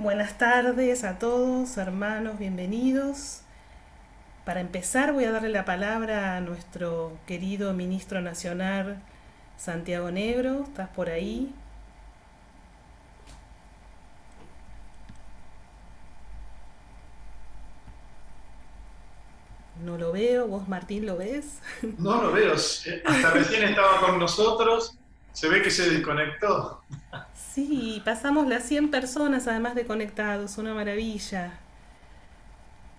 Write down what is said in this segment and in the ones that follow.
Buenas tardes a todos, hermanos, bienvenidos. Para empezar voy a darle la palabra a nuestro querido ministro nacional, Santiago Negro. ¿Estás por ahí? No lo veo. ¿Vos, Martín, lo ves? No lo veo. Hasta recién estaba con nosotros. Se ve que se desconectó. Sí, pasamos las 100 personas además de conectados. Una maravilla.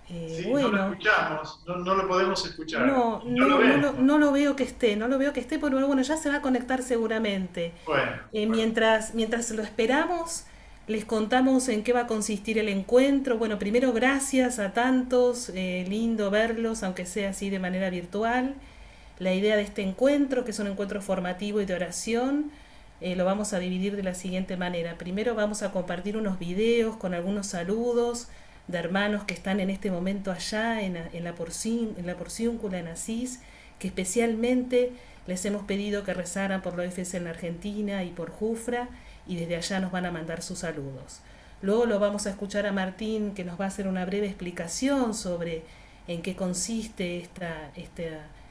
Sí, no lo Bueno, escuchamos. No lo podemos escuchar. no, No lo no, no, vemos. no lo veo que esté, no lo veo que esté, pero bueno, ya se va a conectar seguramente. Bueno. Mientras lo esperamos, les contamos en qué va a consistir el encuentro. Bueno, primero gracias a tantos, lindo verlos, aunque sea así de manera virtual. La idea de este encuentro, que es un encuentro formativo y de oración, lo vamos a dividir de la siguiente manera. Primero vamos a compartir unos videos con algunos saludos de hermanos que están en este momento allá en la Porciúncula, en Asís, que especialmente les hemos pedido que rezaran por la OFC en la Argentina y por Jufra, y desde allá nos van a mandar sus saludos. Luego lo vamos a escuchar a Martín, que nos va a hacer una breve explicación sobre en qué consiste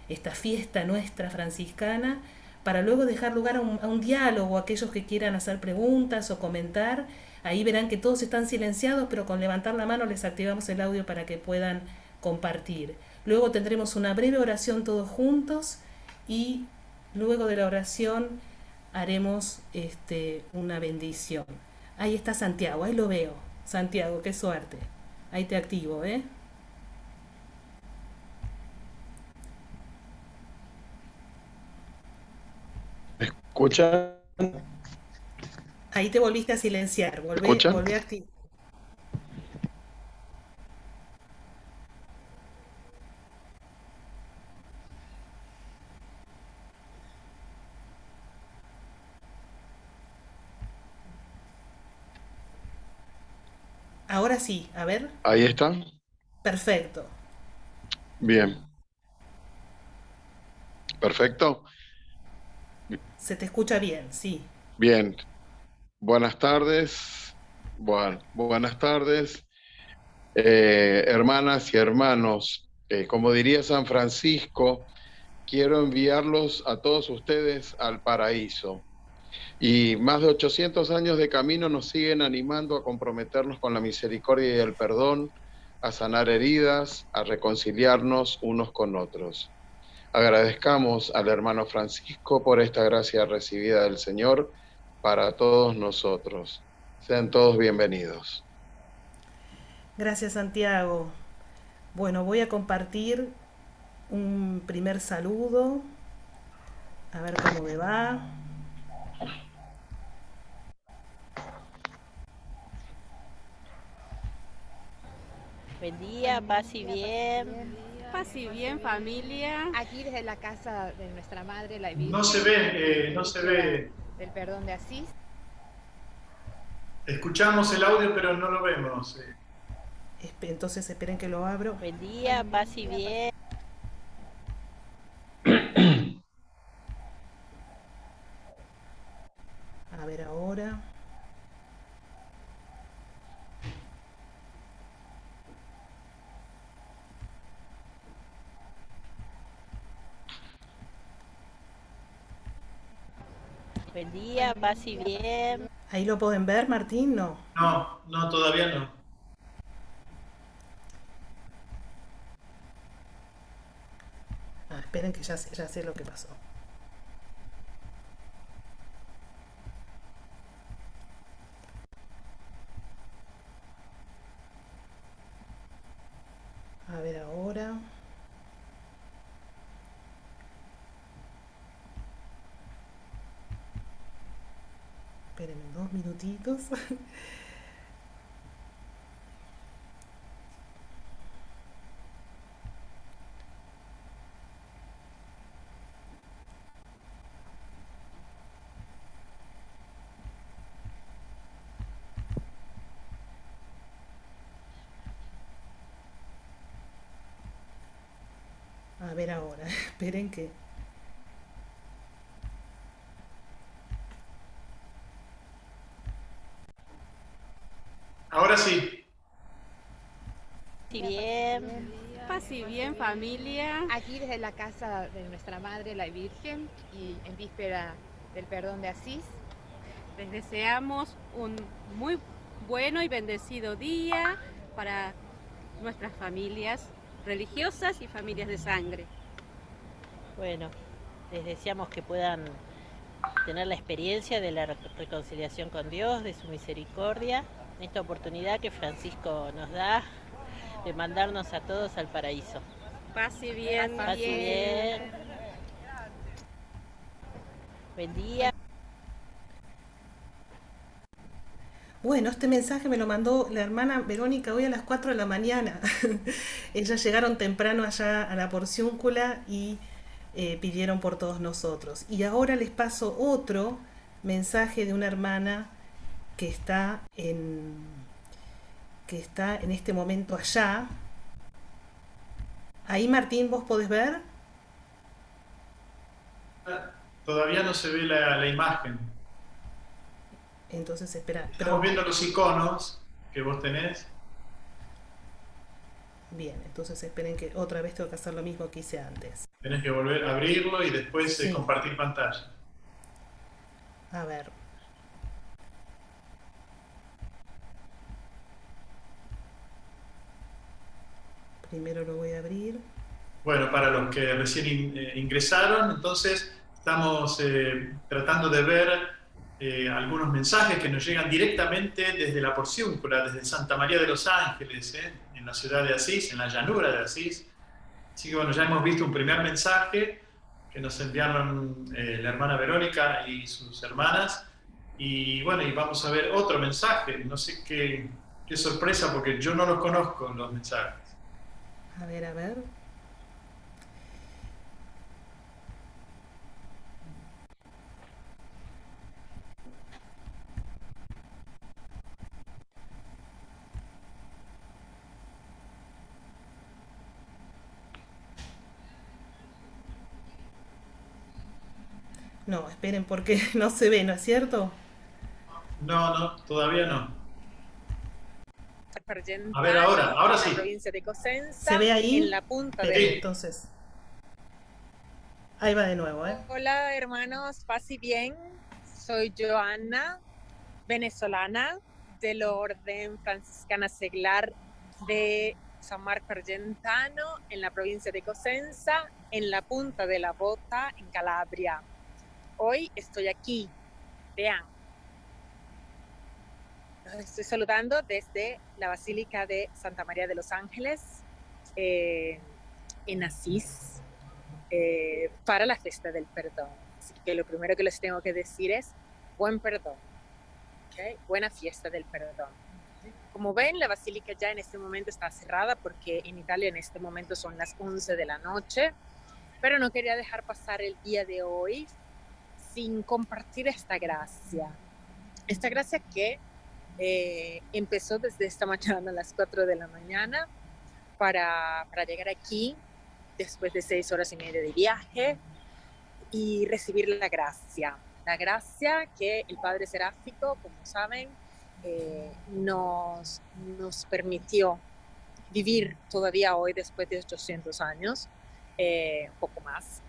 esta fiesta nuestra franciscana, para luego dejar lugar a un diálogo, a aquellos que quieran hacer preguntas o comentar. Ahí verán que todos están silenciados, pero con levantar la mano les activamos el audio para que puedan compartir. Luego tendremos una breve oración todos juntos y luego de la oración haremos una bendición. Ahí está Santiago, ahí lo veo. Santiago, qué suerte. Ahí te activo, ¿eh? ¿Escuchan? Ahí te volviste a silenciar, ¿Escuchan? volvé a activar. Ahora sí, a ver. Ahí están. Perfecto. Bien, perfecto. Se te escucha bien, sí. Bien, buenas tardes. Buenas tardes, hermanas y hermanos. Como diría San Francisco, quiero enviarlos a todos ustedes al paraíso. Y más de 800 años de camino nos siguen animando a comprometernos con la misericordia y el perdón, a sanar heridas, a reconciliarnos unos con otros. Agradezcamos al hermano Francisco por esta gracia recibida del Señor para todos nosotros. Sean todos bienvenidos. Gracias, Santiago. Bueno, voy a compartir un primer saludo. A ver cómo me va. Buen día, paz y bien. Paz y bien, familia. Aquí desde la casa de nuestra madre, la No se Virgen, ve, no se Iglesia ve. del Perdón de Asís. Escuchamos el audio, pero no lo vemos. Entonces esperen que lo abro. Buen día, paz y bien. A ver ahora. Buen día, paz y bien. Ahí lo pueden ver, Martín, no. No, todavía no. Esperen que ya sé lo que pasó. A ver ahora. Espérenme 2 minutitos. A ver ahora. Esperen que... Ahora sí. Si bien, Paz y bien, familia. Aquí desde la casa de nuestra Madre, la Virgen, y en víspera del perdón de Asís. Les deseamos un muy bueno y bendecido día para nuestras familias religiosas y familias de sangre. bueno, les deseamos que puedan tener la experiencia de la reconciliación con Dios, de su misericordia, en esta oportunidad que Francisco nos da de mandarnos a todos al paraíso. Paz y bien. Paz y bien. Buen día. Bueno, este mensaje me lo mandó la hermana Verónica hoy a las 4 de la mañana. Ellas llegaron temprano allá a la Porciúncula y pidieron por todos nosotros. Y ahora les paso otro mensaje de una hermana que está en este momento allá. Ahí, Martín, ¿vos podés ver? Todavía no se ve la imagen. Entonces, espera. Estamos viendo los iconos que vos tenés. Bien, entonces esperen que otra vez tengo que hacer lo mismo que hice antes. Tenés que volver a abrirlo y después Sí. compartir pantalla. A ver. Primero lo voy a abrir. Bueno, para los que recién ingresaron, entonces estamos tratando de ver algunos mensajes que nos llegan directamente desde la Porciúncula, desde Santa María de los Ángeles, en la ciudad de Asís, en la llanura de Asís. Así que bueno, ya hemos visto un primer mensaje que nos enviaron la hermana Verónica y sus hermanas. Y bueno, y vamos a ver otro mensaje. No sé qué sorpresa, porque yo no los conozco los mensajes. A ver, a ver. No, esperen porque no se ve, ¿no es cierto? No, todavía no. A ver, ahora sí. En la provincia de Cosenza, ¿Se ve ahí? en la punta Pero, de... entonces, ahí va de nuevo, ¿eh? Hola hermanos, paz y bien. Soy Joana, venezolana del Orden Franciscana Seglar de San Marco Argentano, en la provincia de Cosenza, en la punta de la Bota, en Calabria. Hoy estoy aquí, vean. Los estoy saludando desde la Basílica de Santa María de los Ángeles, en Asís, para la fiesta del perdón. Así que lo primero que les tengo que decir es buen perdón, ¿okay? Buena fiesta del perdón. Como ven, la basílica ya en este momento está cerrada porque en Italia en este momento son las 11 de la noche, pero no quería dejar pasar el día de hoy sin compartir esta gracia que empezó desde esta mañana a las 4 de la mañana para llegar aquí después de 6 horas y media de viaje y recibir la gracia que el Padre Seráfico, como saben, nos permitió vivir todavía hoy después de 800 años, un poco más,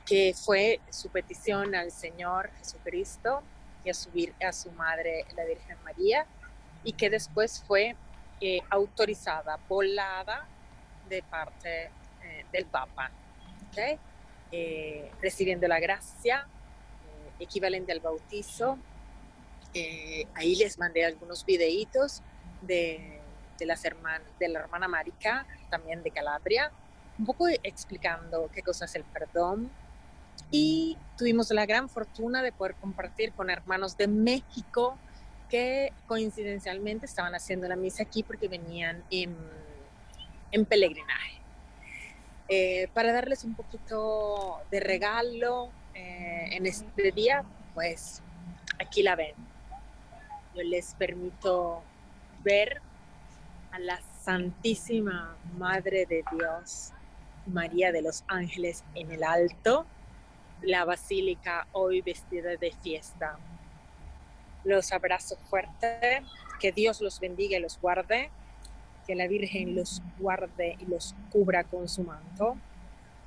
que fue su petición al Señor Jesucristo y a su madre, la Virgen María, y que después fue autorizada, volada de parte del Papa, ¿okay? Recibiendo la gracia equivalente al bautizo. Ahí les mandé algunos videitos de la hermana Marica, también de Calabria, un poco explicando qué cosa es el perdón. Y tuvimos la gran fortuna de poder compartir con hermanos de México que coincidencialmente estaban haciendo la misa aquí porque venían en peregrinaje. Para darles un poquito de regalo en este día, pues aquí la ven. Yo les permito ver a la Santísima Madre de Dios, María de los Ángeles en el alto, la basílica hoy vestida de fiesta. Los abrazo fuerte, que Dios los bendiga y los guarde, que la Virgen los guarde y los cubra con su manto,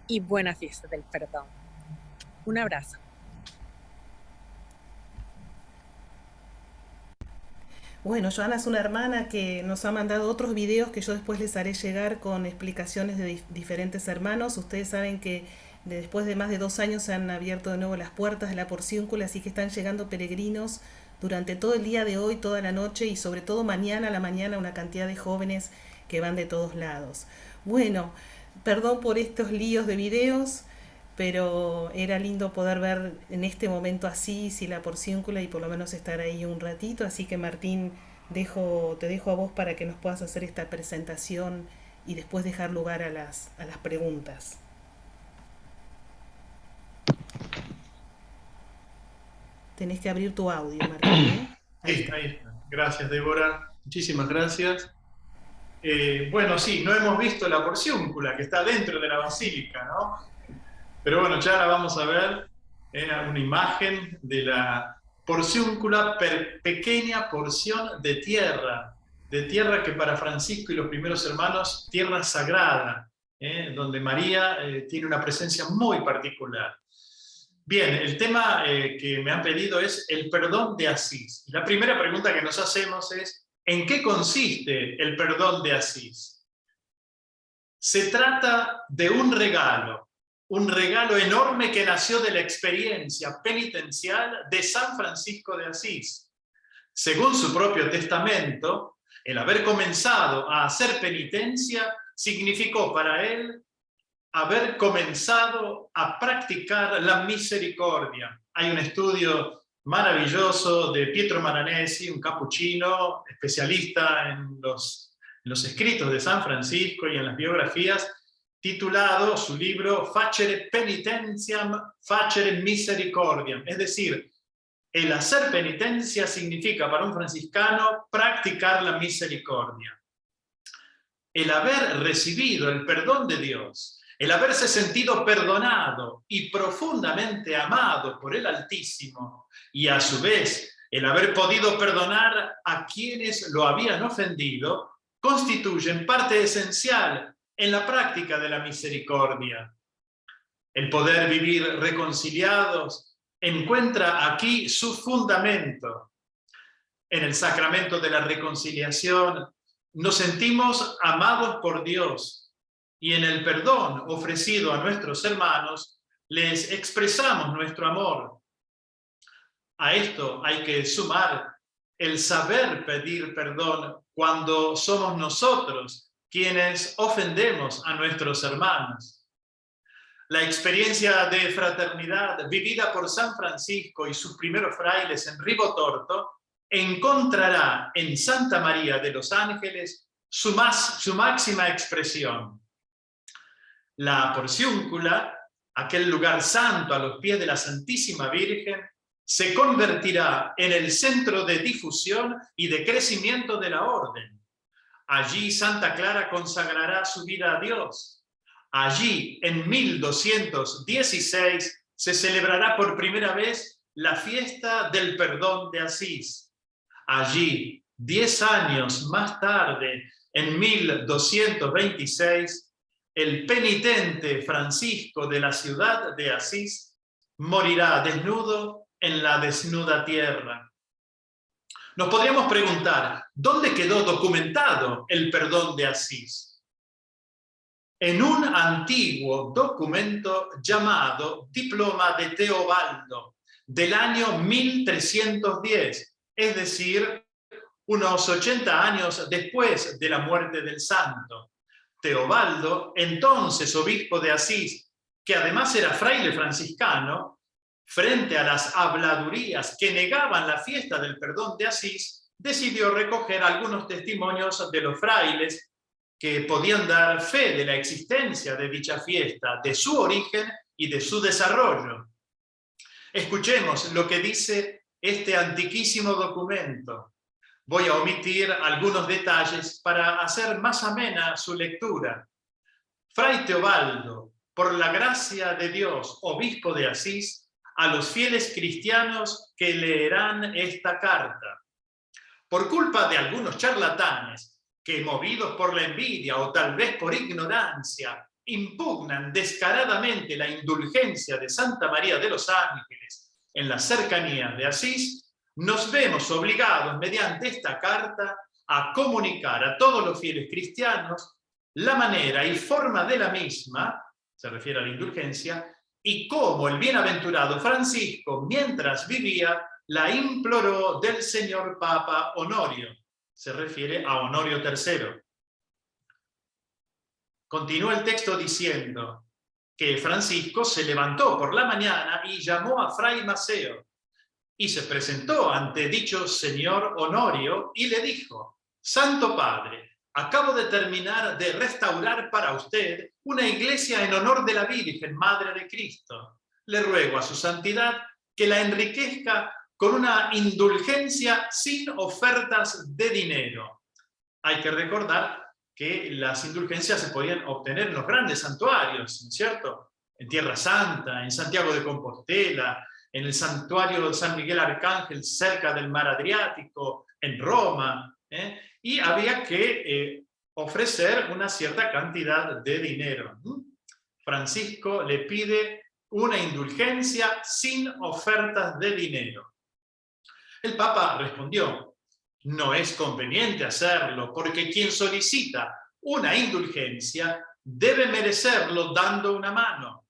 y buena fiesta del perdón. Un abrazo. Bueno, Joana es una hermana que nos ha mandado otros videos que yo después les haré llegar con explicaciones de diferentes hermanos. Ustedes saben que después de más de 2 años se han abierto de nuevo las puertas de la Porciúncula, así que están llegando peregrinos durante todo el día de hoy, toda la noche y sobre todo mañana a la mañana una cantidad de jóvenes que van de todos lados. Bueno, perdón por estos líos de videos, pero era lindo poder ver en este momento Asís y la Porciúncula y por lo menos estar ahí un ratito, así que Martín, te dejo a vos para que nos puedas hacer esta presentación y después dejar lugar a las preguntas. Tenés que abrir tu audio, Martín, ¿eh? Ahí está. Gracias, Débora. Muchísimas gracias. Bueno, sí, no hemos visto la Porciúncula, que está dentro de la basílica, ¿no? Pero bueno, ya la vamos a ver, una imagen de la Porciúncula, pequeña porción de tierra que para Francisco y los primeros hermanos, tierra sagrada, donde María tiene una presencia muy particular. Bien, el tema que me han pedido es el perdón de Asís. La primera pregunta que nos hacemos es, ¿en qué consiste el perdón de Asís? Se trata de un regalo enorme que nació de la experiencia penitencial de San Francisco de Asís. Según su propio testamento, el haber comenzado a hacer penitencia significó para él haber comenzado a practicar la misericordia. Hay un estudio maravilloso de Pietro Maranesi, un capuchino especialista en los escritos de San Francisco y en las biografías, titulado su libro Facere penitentiam, facere misericordiam, es decir, el hacer penitencia significa para un franciscano practicar la misericordia. El haber recibido el perdón de Dios, el haberse sentido perdonado y profundamente amado por el Altísimo, y a su vez el haber podido perdonar a quienes lo habían ofendido, constituyen parte esencial en la práctica de la misericordia. El poder vivir reconciliados encuentra aquí su fundamento. En el sacramento de la reconciliación nos sentimos amados por Dios y en el perdón ofrecido a nuestros hermanos les expresamos nuestro amor. A esto hay que sumar el saber pedir perdón cuando somos nosotros quienes ofendemos a nuestros hermanos. La experiencia de fraternidad vivida por San Francisco y sus primeros frailes en Ribotorto encontrará en Santa María de los Ángeles su máxima expresión. La Porciúncula, aquel lugar santo a los pies de la Santísima Virgen, se convertirá en el centro de difusión y de crecimiento de la orden. Allí Santa Clara consagrará su vida a Dios. Allí, en 1216, se celebrará por primera vez la fiesta del perdón de Asís. Allí, 10 años más tarde, en 1226, el penitente Francisco de la ciudad de Asís morirá desnudo en la desnuda tierra. Nos podríamos preguntar, ¿dónde quedó documentado el perdón de Asís? En un antiguo documento llamado Diploma de Teobaldo, del año 1310, es decir, unos 80 años después de la muerte del santo. Teobaldo, entonces obispo de Asís, que además era fraile franciscano, frente a las habladurías que negaban la fiesta del perdón de Asís, decidió recoger algunos testimonios de los frailes que podían dar fe de la existencia de dicha fiesta, de su origen y de su desarrollo. Escuchemos lo que dice este antiquísimo documento. Voy a omitir algunos detalles para hacer más amena su lectura. Fray Teobaldo, por la gracia de Dios, obispo de Asís, a los fieles cristianos que leerán esta carta. Por culpa de algunos charlatanes que, movidos por la envidia o tal vez por ignorancia, impugnan descaradamente la indulgencia de Santa María de los Ángeles en las cercanías de Asís, nos vemos obligados mediante esta carta a comunicar a todos los fieles cristianos la manera y forma de la misma, se refiere a la indulgencia, y cómo el bienaventurado Francisco, mientras vivía, la imploró del señor Papa Honorio, se refiere a Honorio III. Continúa el texto diciendo que Francisco se levantó por la mañana y llamó a Fray Maceo, y se presentó ante dicho señor Honorio y le dijo: Santo Padre, acabo de terminar de restaurar para usted una iglesia en honor de la Virgen, Madre de Cristo. Le ruego a su santidad que la enriquezca con una indulgencia sin ofertas de dinero. Hay que recordar que las indulgencias se podían obtener en los grandes santuarios, ¿no es cierto? En Tierra Santa, en Santiago de Compostela, en el santuario de San Miguel Arcángel cerca del mar Adriático, en Roma, y había que ofrecer una cierta cantidad de dinero. Francisco le pide una indulgencia sin ofertas de dinero. El Papa respondió: no es conveniente hacerlo, porque quien solicita una indulgencia debe merecerlo dando una mano.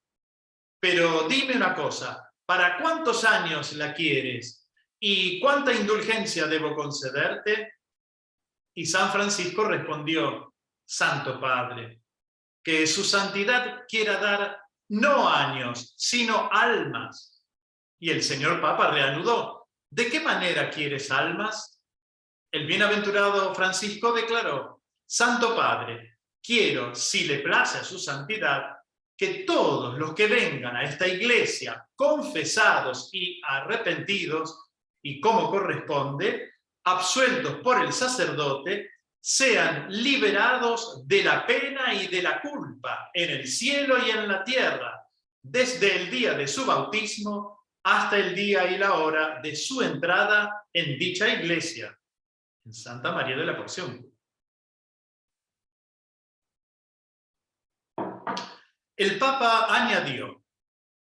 Pero dime una cosa, ¿para cuántos años la quieres? ¿Y cuánta indulgencia debo concederte? Y San Francisco respondió: Santo Padre, que su santidad quiera dar no años, sino almas. Y el señor Papa reanudó: ¿de qué manera quieres almas? El bienaventurado Francisco declaró: Santo Padre, quiero, si le place a su santidad, que todos los que vengan a esta iglesia confesados y arrepentidos, y como corresponde, absueltos por el sacerdote, sean liberados de la pena y de la culpa en el cielo y en la tierra, desde el día de su bautismo hasta el día y la hora de su entrada en dicha iglesia, en Santa María de la Porción. El Papa añadió: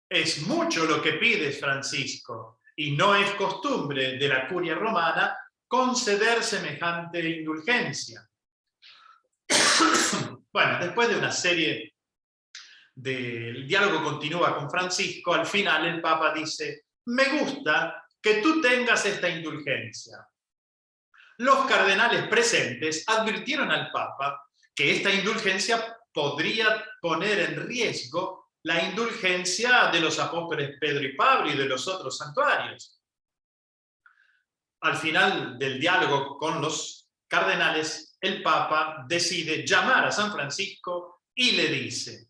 es mucho lo que pides, Francisco, y no es costumbre de la curia romana conceder semejante indulgencia. Bueno, después de una serie del diálogo continúa con Francisco, al final el Papa dice: me gusta que tú tengas esta indulgencia. Los cardenales presentes advirtieron al Papa que esta indulgencia podría poner en riesgo la indulgencia de los apóstoles Pedro y Pablo y de los otros santuarios. Al final del diálogo con los cardenales, el Papa decide llamar a San Francisco y le dice: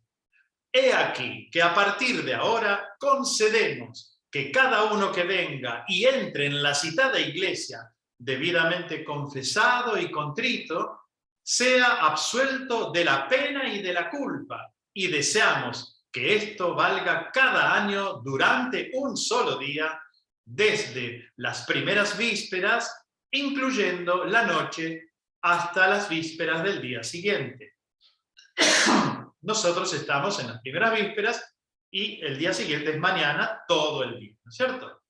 he aquí que a partir de ahora concedemos que cada uno que venga y entre en la citada iglesia debidamente confesado y contrito, sea absuelto de la pena y de la culpa, y deseamos que esto valga cada año durante un solo día, desde las primeras vísperas, incluyendo la noche, hasta las vísperas del día siguiente. Nosotros estamos en las primeras vísperas y el día siguiente es mañana, todo el día, ¿no es cierto?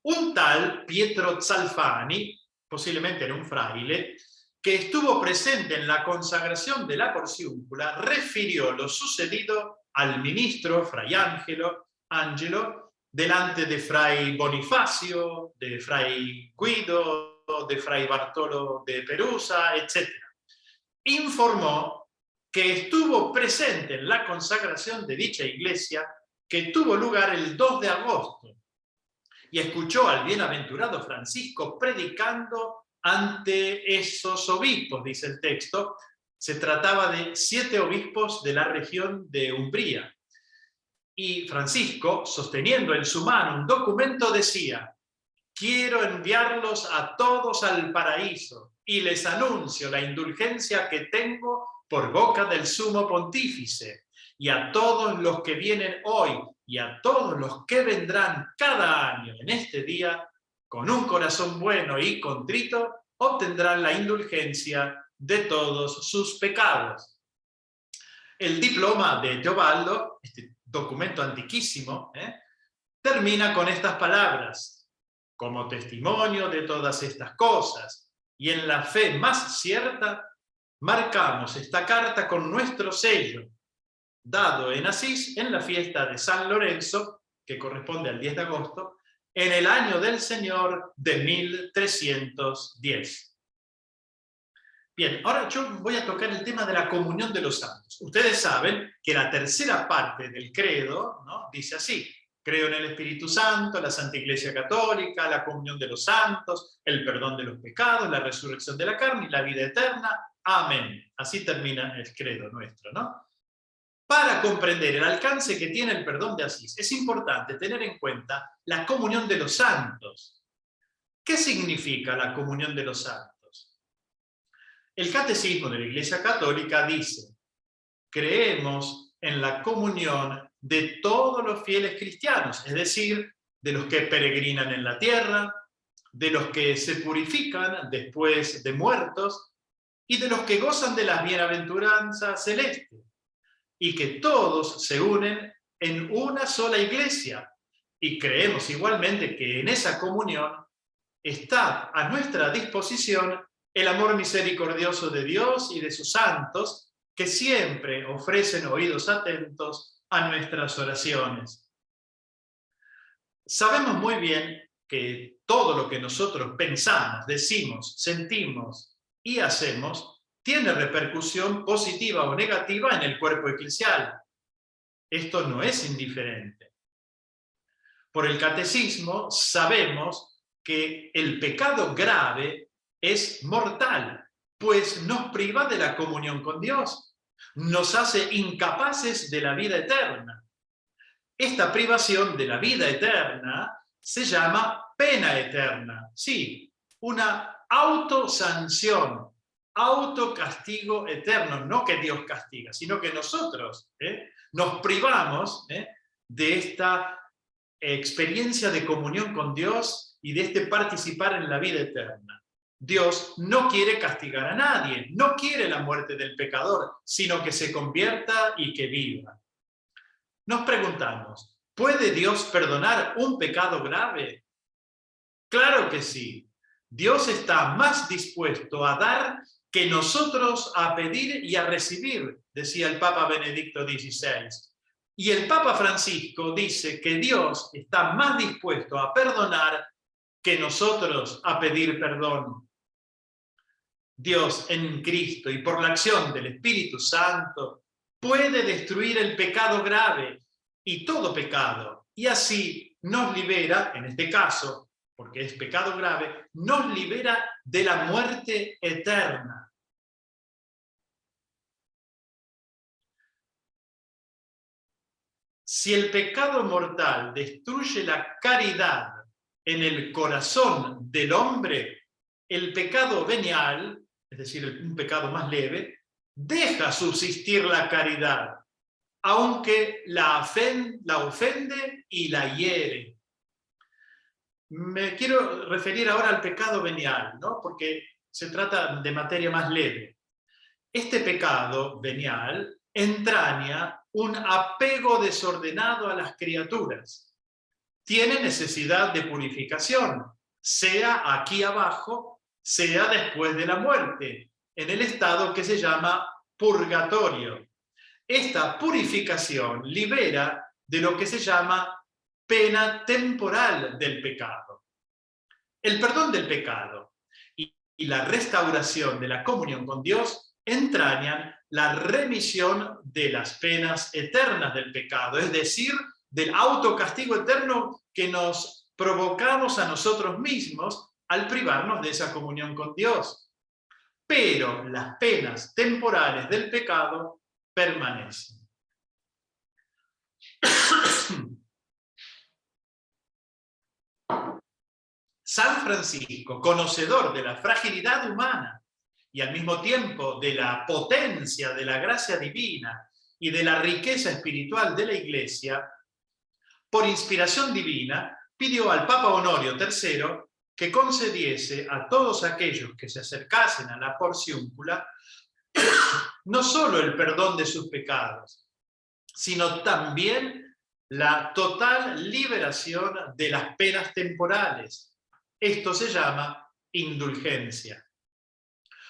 Un tal Pietro Zalfani, posiblemente era un fraile, que estuvo presente en la consagración de la Porciúncula, refirió lo sucedido al ministro Fray Ángelo, delante de Fray Bonifacio, de Fray Guido, de Fray Bartolo de Perusa, etc. Informó que estuvo presente en la consagración de dicha iglesia, que tuvo lugar el 2 de agosto, y escuchó al bienaventurado Francisco predicando ante esos obispos, dice el texto. Se trataba de 7 obispos de la región de Umbría. Y Francisco, sosteniendo en su mano un documento, decía: quiero enviarlos a todos al paraíso y les anuncio la indulgencia que tengo por boca del sumo pontífice, y a todos los que vienen hoy y a todos los que vendrán cada año en este día, con un corazón bueno y contrito, obtendrán la indulgencia de todos sus pecados. El diploma de Teobaldo, este documento antiquísimo, termina con estas palabras: como testimonio de todas estas cosas, y en la fe más cierta, marcamos esta carta con nuestro sello, dado en Asís en la fiesta de San Lorenzo, que corresponde al 10 de agosto, en el año del Señor de 1310. Bien, ahora yo voy a tocar el tema de la comunión de los santos. Ustedes saben que la tercera parte del credo, ¿no?, dice así: creo en el Espíritu Santo, la Santa Iglesia Católica, la comunión de los santos, el perdón de los pecados, la resurrección de la carne y la vida eterna. Amén. Así termina el credo nuestro, ¿no? Para comprender el alcance que tiene el perdón de Asís, es importante tener en cuenta la comunión de los santos. ¿Qué significa la comunión de los santos? El Catecismo de la Iglesia Católica dice: creemos en la comunión de todos los fieles cristianos, es decir, de los que peregrinan en la tierra, de los que se purifican después de muertos, y de los que gozan de las bienaventuranzas celestes, y que todos se unen en una sola iglesia. Y creemos igualmente que en esa comunión está a nuestra disposición el amor misericordioso de Dios y de sus santos, que siempre ofrecen oídos atentos a nuestras oraciones. Sabemos muy bien que todo lo que nosotros pensamos, decimos, sentimos y hacemos tiene repercusión positiva o negativa en el cuerpo eclesial. Esto no es indiferente. Por el Catecismo sabemos que el pecado grave es mortal, pues nos priva de la comunión con Dios, nos hace incapaces de la vida eterna. Esta privación de la vida eterna se llama pena eterna, sí, una autosanción, autocastigo eterno, no que Dios castiga, sino que nosotros nos privamos de esta experiencia de comunión con Dios y de este participar en la vida eterna. Dios no quiere castigar a nadie, no quiere la muerte del pecador, sino que se convierta y que viva. Nos preguntamos, ¿puede Dios perdonar un pecado grave? Claro que sí. Dios está más dispuesto a dar que nosotros a pedir y a recibir, decía el Papa Benedicto XVI. Y el Papa Francisco dice que Dios está más dispuesto a perdonar que nosotros a pedir perdón. Dios en Cristo y por la acción del Espíritu Santo puede destruir el pecado grave y todo pecado, y así nos libera, en este caso, porque es pecado grave, nos libera de la muerte eterna. Si el pecado mortal destruye la caridad en el corazón del hombre, el pecado venial, es decir, un pecado más leve, deja subsistir la caridad, aunque la ofende y la hiere. Me quiero referir ahora al pecado venial, ¿no?, porque se trata de materia más leve. Este pecado venial entraña un apego desordenado a las criaturas. Tiene necesidad de purificación, sea aquí abajo, sea después de la muerte, en el estado que se llama purgatorio. Esta purificación libera de lo que se llama pena temporal del pecado. El perdón del pecado y la restauración de la comunión con Dios entrañan la remisión de las penas eternas del pecado, es decir, del autocastigo eterno que nos provocamos a nosotros mismos al privarnos de esa comunión con Dios. Pero las penas temporales del pecado permanecen. San Francisco, conocedor de la fragilidad humana y al mismo tiempo de la potencia de la gracia divina y de la riqueza espiritual de la Iglesia, por inspiración divina, pidió al Papa Honorio III que concediese a todos aquellos que se acercasen a la porciúncula no solo el perdón de sus pecados, sino también la total liberación de las penas temporales. Esto se llama indulgencia.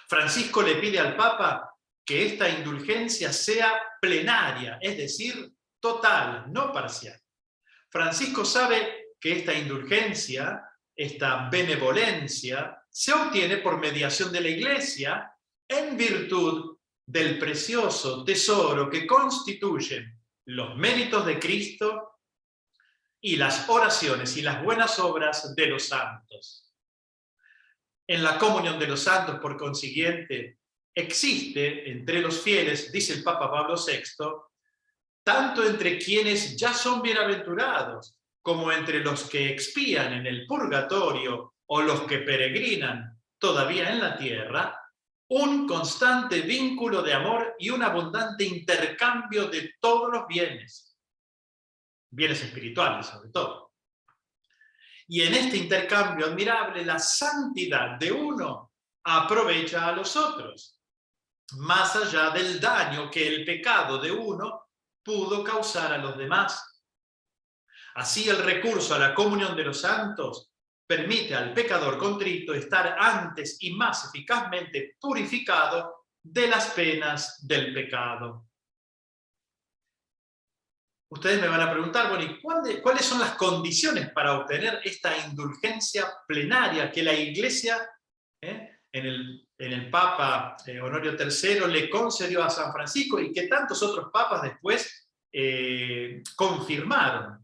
Francisco le pide al Papa que esta indulgencia sea plenaria, es decir, total, no parcial. Francisco sabe que esta indulgencia, esta benevolencia, se obtiene por mediación de la Iglesia en virtud del precioso tesoro que constituyen los méritos de Cristo y las oraciones y las buenas obras de los santos. En la comunión de los santos, por consiguiente, existe entre los fieles, dice el Papa Pablo VI, tanto entre quienes ya son bienaventurados, como entre los que expían en el purgatorio o los que peregrinan todavía en la tierra, un constante vínculo de amor y un abundante intercambio de todos los bienes espirituales sobre todo. Y en este intercambio admirable, la santidad de uno aprovecha a los otros, más allá del daño que el pecado de uno pudo causar a los demás. Así el recurso a la comunión de los santos permite al pecador contrito estar antes y más eficazmente purificado de las penas del pecado. Ustedes me van a preguntar, bueno, ¿y cuáles son las condiciones para obtener esta indulgencia plenaria que la Iglesia, en el Papa Honorio III, le concedió a San Francisco y que tantos otros papas después confirmaron?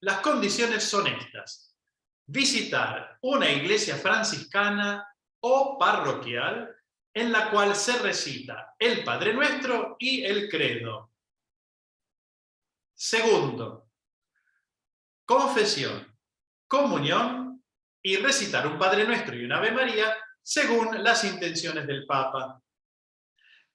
Las condiciones son estas: visitar una iglesia franciscana o parroquial en la cual se recita el Padre Nuestro y el Credo. Segundo, confesión, comunión y recitar un Padre Nuestro y un Ave María según las intenciones del Papa.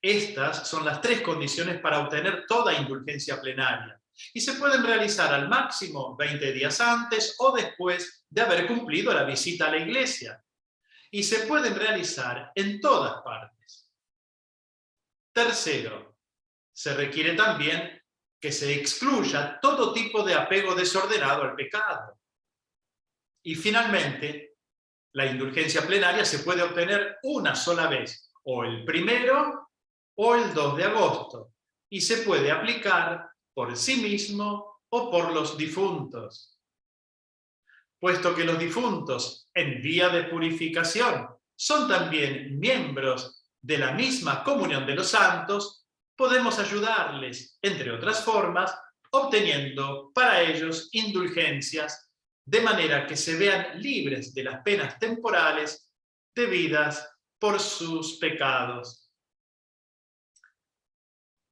Estas son las tres condiciones para obtener toda indulgencia plenaria y se pueden realizar al máximo 20 días antes o después de haber cumplido la visita a la iglesia, y se pueden realizar en todas partes. Tercero, se requiere también que se excluya todo tipo de apego desordenado al pecado. Y finalmente, la indulgencia plenaria se puede obtener una sola vez, o el 1 o el 2 de agosto, y se puede aplicar por sí mismo o por los difuntos. Puesto que los difuntos, en vía de purificación, son también miembros de la misma comunión de los santos, podemos ayudarles, entre otras formas, obteniendo para ellos indulgencias, de manera que se vean libres de las penas temporales debidas por sus pecados.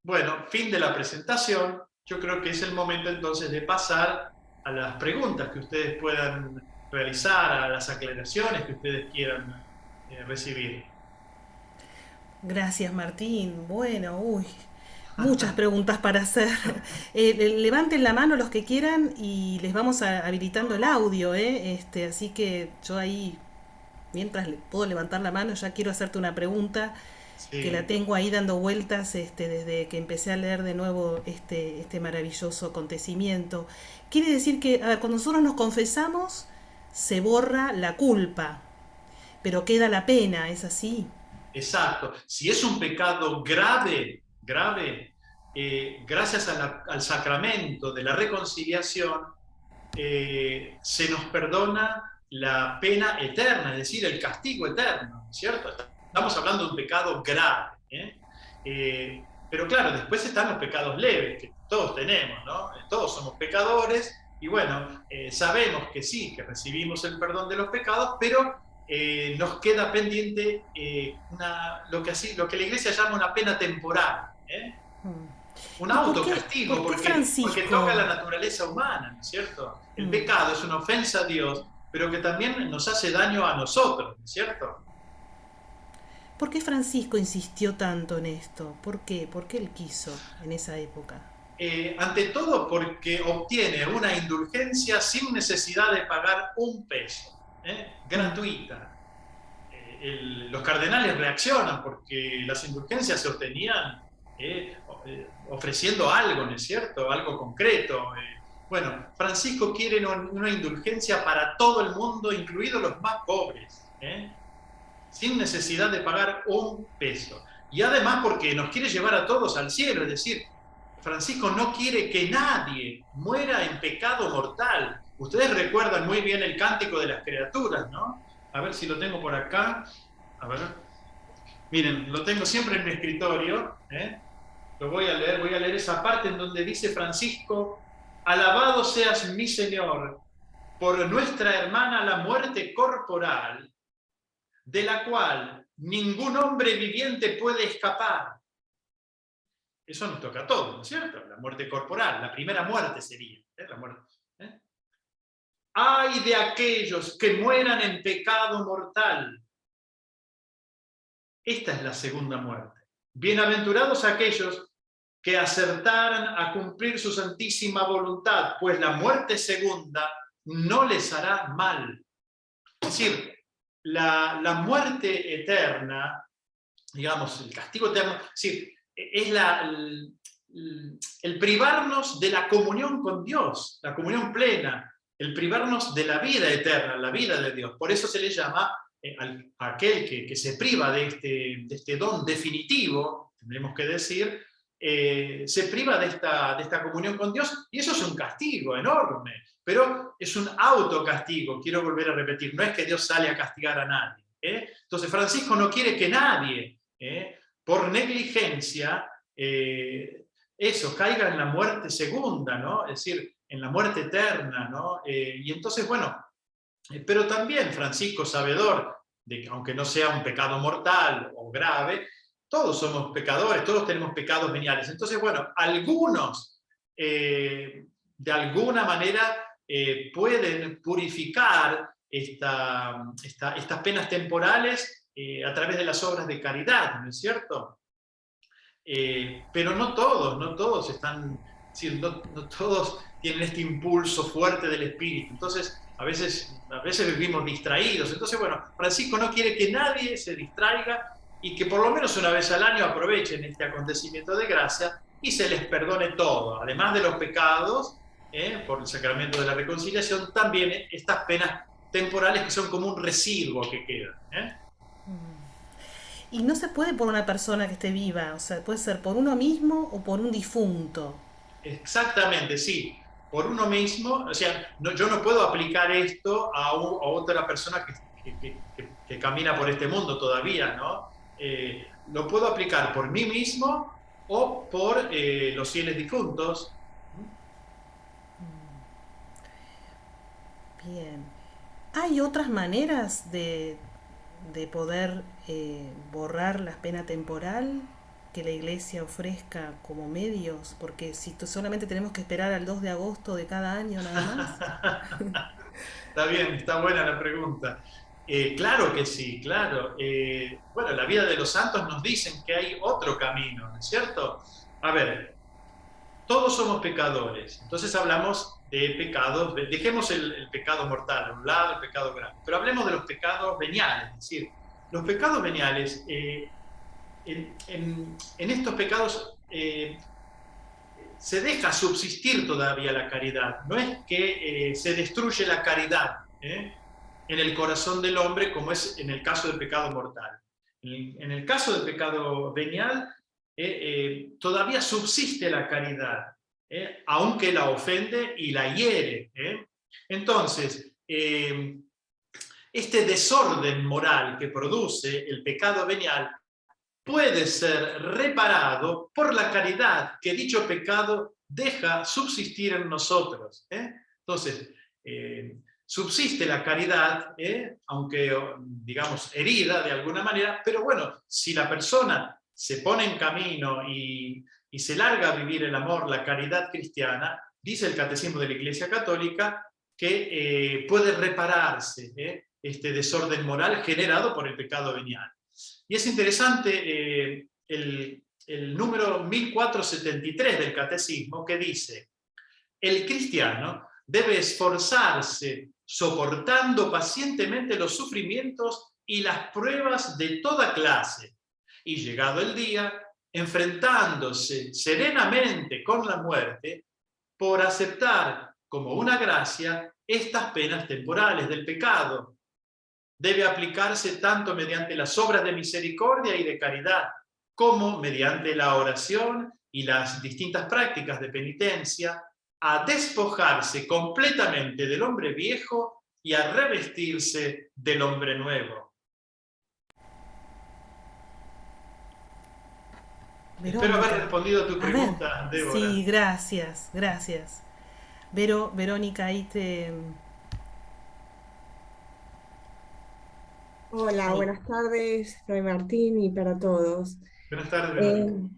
Bueno, fin de la presentación. Yo creo que es el momento entonces de pasar a las preguntas que ustedes puedan realizar, a las aclaraciones que ustedes quieran recibir. Gracias, Martín. Bueno, muchas preguntas para hacer. Levanten la mano los que quieran y les vamos habilitando el audio, así que yo ahí, mientras puedo levantar la mano, ya quiero hacerte una pregunta. Sí. Que la tengo ahí dando vueltas desde que empecé a leer de nuevo este maravilloso acontecimiento. Quiere decir que, a ver, cuando nosotros nos confesamos, se borra la culpa, pero queda la pena, ¿es así? Exacto. Si es un pecado grave, gracias al sacramento de la reconciliación, se nos perdona la pena eterna, es decir, el castigo eterno, ¿cierto? Estamos hablando de un pecado grave, pero claro, después están los pecados leves, que todos tenemos, ¿no? Todos somos pecadores, y bueno, sabemos que sí, que recibimos el perdón de los pecados, pero nos queda pendiente lo que la Iglesia llama una pena temporal, un autocastigo, porque toca la naturaleza humana, ¿no es cierto? El pecado es una ofensa a Dios, pero que también nos hace daño a nosotros, ¿no es cierto? ¿Por qué Francisco insistió tanto en esto? ¿Por qué? ¿Por qué él quiso en esa época? ante todo porque obtiene una indulgencia sin necesidad de pagar un peso, gratuita. Los cardenales reaccionan porque las indulgencias se obtenían ofreciendo algo, ¿no es cierto? Algo concreto. Bueno, Francisco quiere una indulgencia para todo el mundo, incluidos los más pobres, sin necesidad de pagar un peso. Y además porque nos quiere llevar a todos al cielo, es decir, Francisco no quiere que nadie muera en pecado mortal. Ustedes recuerdan muy bien el Cántico de las Criaturas, ¿no? A ver si lo tengo por acá. A ver. Miren, lo tengo siempre en mi escritorio. Lo voy a leer esa parte en donde dice Francisco: alabado seas mi Señor por nuestra hermana la muerte corporal, de la cual ningún hombre viviente puede escapar. Eso nos toca a todos, ¿no es cierto? La muerte corporal, la primera muerte sería. La muerte, ¡Ay de aquellos que mueran en pecado mortal! Esta es la segunda muerte. Bienaventurados aquellos que acertaran a cumplir su santísima voluntad, pues la muerte segunda no les hará mal. Es decir, la muerte eterna, digamos, el castigo eterno, es decir, es el privarnos de la comunión con Dios, la comunión plena, el privarnos de la vida eterna, la vida de Dios. Por eso se le llama a aquel que se priva de este don definitivo, tendremos que decir, se priva de esta comunión con Dios, y eso es un castigo enorme, pero es un autocastigo, quiero volver a repetir, no es que Dios sale a castigar a nadie. Entonces Francisco no quiere que nadie, por negligencia, eso, caiga en la muerte segunda, ¿no? Es decir, en la muerte eterna, ¿no? Y entonces, bueno, pero también Francisco, sabedor de que aunque no sea un pecado mortal o grave, todos somos pecadores, todos tenemos pecados veniales. Entonces, bueno, algunos de alguna manera pueden purificar estas penas temporales a través de las obras de caridad, ¿no es cierto? Pero no todos están, no todos tienen este impulso fuerte del espíritu. Entonces, a veces vivimos distraídos. Entonces, bueno, Francisco no quiere que nadie se distraiga y que por lo menos una vez al año aprovechen este acontecimiento de gracia y se les perdone todo. Además de los pecados, por el sacramento de la reconciliación, también estas penas temporales que son como un residuo que quedan. Y no se puede por una persona que esté viva, o sea, puede ser por uno mismo o por un difunto. Exactamente, sí. Por uno mismo, o sea, yo no puedo aplicar esto a otra persona que camina por este mundo todavía, ¿no? Lo puedo aplicar por mí mismo o por los fieles difuntos. Bien. ¿Hay otras maneras de poder borrar la pena temporal que la Iglesia ofrezca como medios? Porque si solamente tenemos que esperar al 2 de agosto de cada año nada más. Está bien, está buena la pregunta. Claro que sí, claro. Bueno, la vida de los santos nos dicen que hay otro camino, ¿no es cierto? A ver, todos somos pecadores, entonces hablamos de pecados, dejemos el pecado mortal a un lado, el pecado grave, pero hablemos de los pecados veniales, es decir, los pecados veniales, en estos pecados se deja subsistir todavía la caridad, no es que se destruye la caridad en el corazón del hombre como es en el caso del pecado mortal. En el caso del pecado venial, todavía subsiste la caridad, aunque la ofende y la hiere. Entonces, este desorden moral que produce el pecado venial puede ser reparado por la caridad que dicho pecado deja subsistir en nosotros. Entonces, subsiste la caridad, aunque, digamos, herida de alguna manera, pero bueno, si la persona se pone en camino y se larga a vivir el amor, la caridad cristiana, dice el Catecismo de la Iglesia Católica, que puede repararse este desorden moral generado por el pecado venial. Y es interesante el número 1473 del Catecismo, que dice: el cristiano debe esforzarse soportando pacientemente los sufrimientos y las pruebas de toda clase, y llegado el día, enfrentándose serenamente con la muerte, por aceptar como una gracia estas penas temporales del pecado. Debe aplicarse tanto mediante las obras de misericordia y de caridad, como mediante la oración y las distintas prácticas de penitencia, a despojarse completamente del hombre viejo y a revestirse del hombre nuevo. Verónica. Espero haber respondido a tu pregunta, Débora. Sí, gracias, gracias. Verónica, ahí te... Hola, buenas tardes, Fray Martín, y para todos. Buenas tardes, Verónica.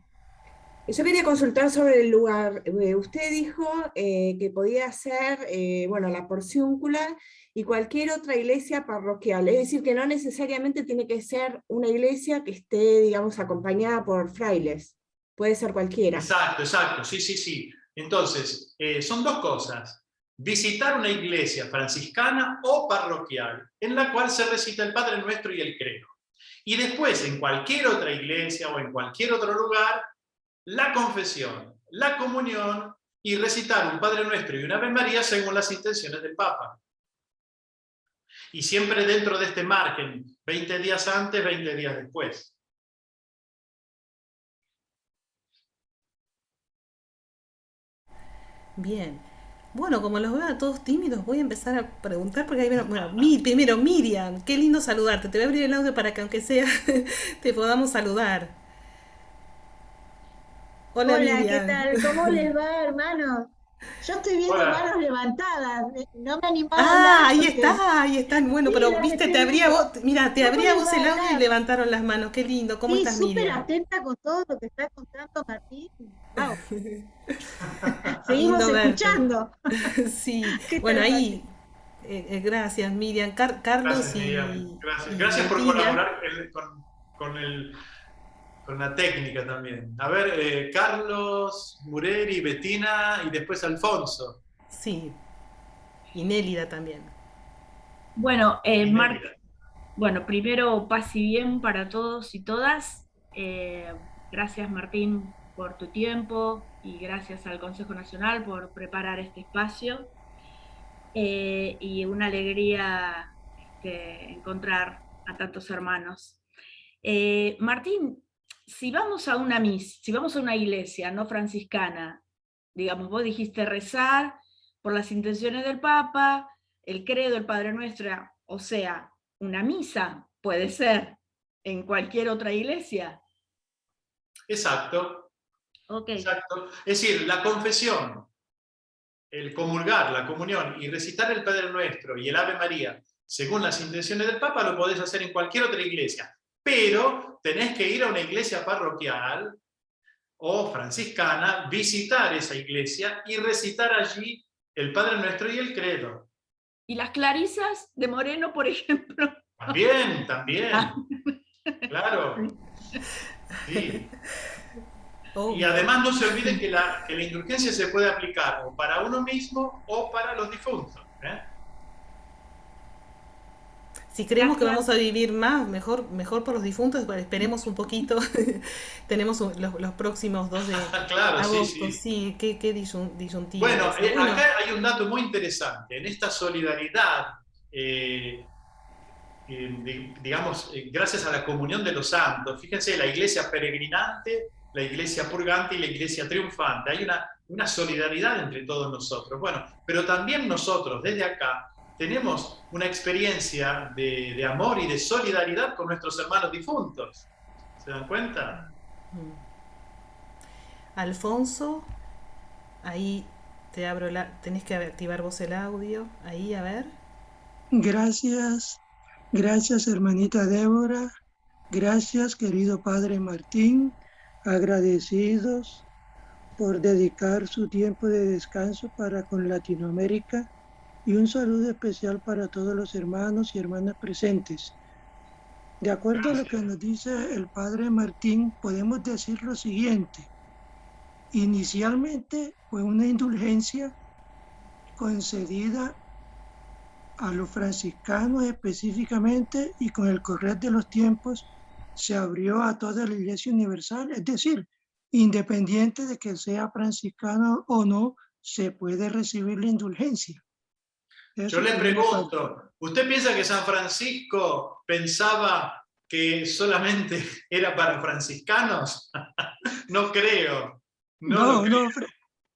Yo quería consultar sobre el lugar. Usted dijo que podía ser, bueno, la Porciúncula y cualquier otra iglesia parroquial. Es decir, que no necesariamente tiene que ser una iglesia que esté, digamos, acompañada por frailes. Puede ser cualquiera. Exacto, exacto. Sí. Entonces, son dos cosas. Visitar una iglesia franciscana o parroquial en la cual se recita el Padre Nuestro y el Credo. Y después, en cualquier otra iglesia o en cualquier otro lugar, la confesión, la comunión y recitar un Padre Nuestro y una Ave María según las intenciones del Papa. Y siempre dentro de este margen, 20 días antes, 20 días después. Bien. Bueno, como los veo a todos tímidos, voy a empezar a preguntar porque ahí, bueno, primero Miriam, qué lindo saludarte. Te voy a abrir el audio para que aunque sea te podamos saludar. Hola, Hola, ¿qué Miriam. tal? ¿Cómo les va, hermanos? Yo estoy viendo Hola. manos levantadas. No me animaba a hablar Ahí están. Bueno, Sí, pero la que viste, estoy te abría viendo. vos, mira, te ¿Cómo abría les vos va el a audio y hablar? levantaron las manos. Qué lindo. ¿Cómo Sí, estás, súper Miriam? atenta con todo lo que está contando Martín. Wow. Seguimos Lindo verte. escuchando. Sí, ¿Qué bueno, tal, ahí, gracias, Miriam. Carlos Gracias, Miriam. Gracias. y Gracias por Betina. colaborar con la técnica también. A ver, Carlos, Mureri, Betina y después Alfonso. Sí, y Nélida también. Bueno, Y Marta, Nélida. bueno, primero paz y bien para todos y todas. Gracias, Martín, por tu tiempo y gracias al Consejo Nacional por preparar este espacio. Y una alegría encontrar a tantos hermanos. Martín, si vamos a si vamos a una iglesia no franciscana, digamos, vos dijiste rezar por las intenciones del Papa, el credo, el Padre Nuestro, o sea, una misa puede ser en cualquier otra iglesia. Exacto. Okay. Exacto. Es decir, la confesión, el comulgar, la comunión y recitar el Padre Nuestro y el Ave María según las intenciones del Papa lo podés hacer en cualquier otra iglesia, pero tenés que ir a una iglesia parroquial o franciscana, visitar esa iglesia y recitar allí el Padre Nuestro y el Credo. ¿Y las clarisas de Moreno, por ejemplo? También. Claro. Sí. Y además no se olviden que la indulgencia se puede aplicar o para uno mismo o para los difuntos. Si creemos que vamos a vivir más, mejor por los difuntos, bueno, esperemos un poquito. Tenemos los próximos 2 de claro, agosto. Sí. Qué disyuntiva. Bueno, acá hay un dato muy interesante. En esta solidaridad, digamos, gracias a la comunión de los santos, fíjense, la iglesia peregrinante, la iglesia purgante y la iglesia triunfante. Hay una solidaridad entre todos nosotros. Bueno, pero también nosotros, desde acá, tenemos una experiencia de amor y de solidaridad con nuestros hermanos difuntos. ¿Se dan cuenta? Alfonso, ahí tenés que activar vos el audio. Ahí, a ver. Gracias hermanita Débora. Gracias, querido Padre Martín. Agradecidos por dedicar su tiempo de descanso para con Latinoamérica. Y un saludo especial para todos los hermanos y hermanas presentes. De acuerdo a lo que nos dice el padre Martín, podemos decir lo siguiente. Inicialmente fue una indulgencia concedida a los franciscanos específicamente, y con el correr de los tiempos se abrió a toda la Iglesia Universal, es decir, independiente de que sea franciscano o no, se puede recibir la indulgencia. Yo le pregunto, ¿usted piensa que San Francisco pensaba que solamente era para franciscanos? No creo. No,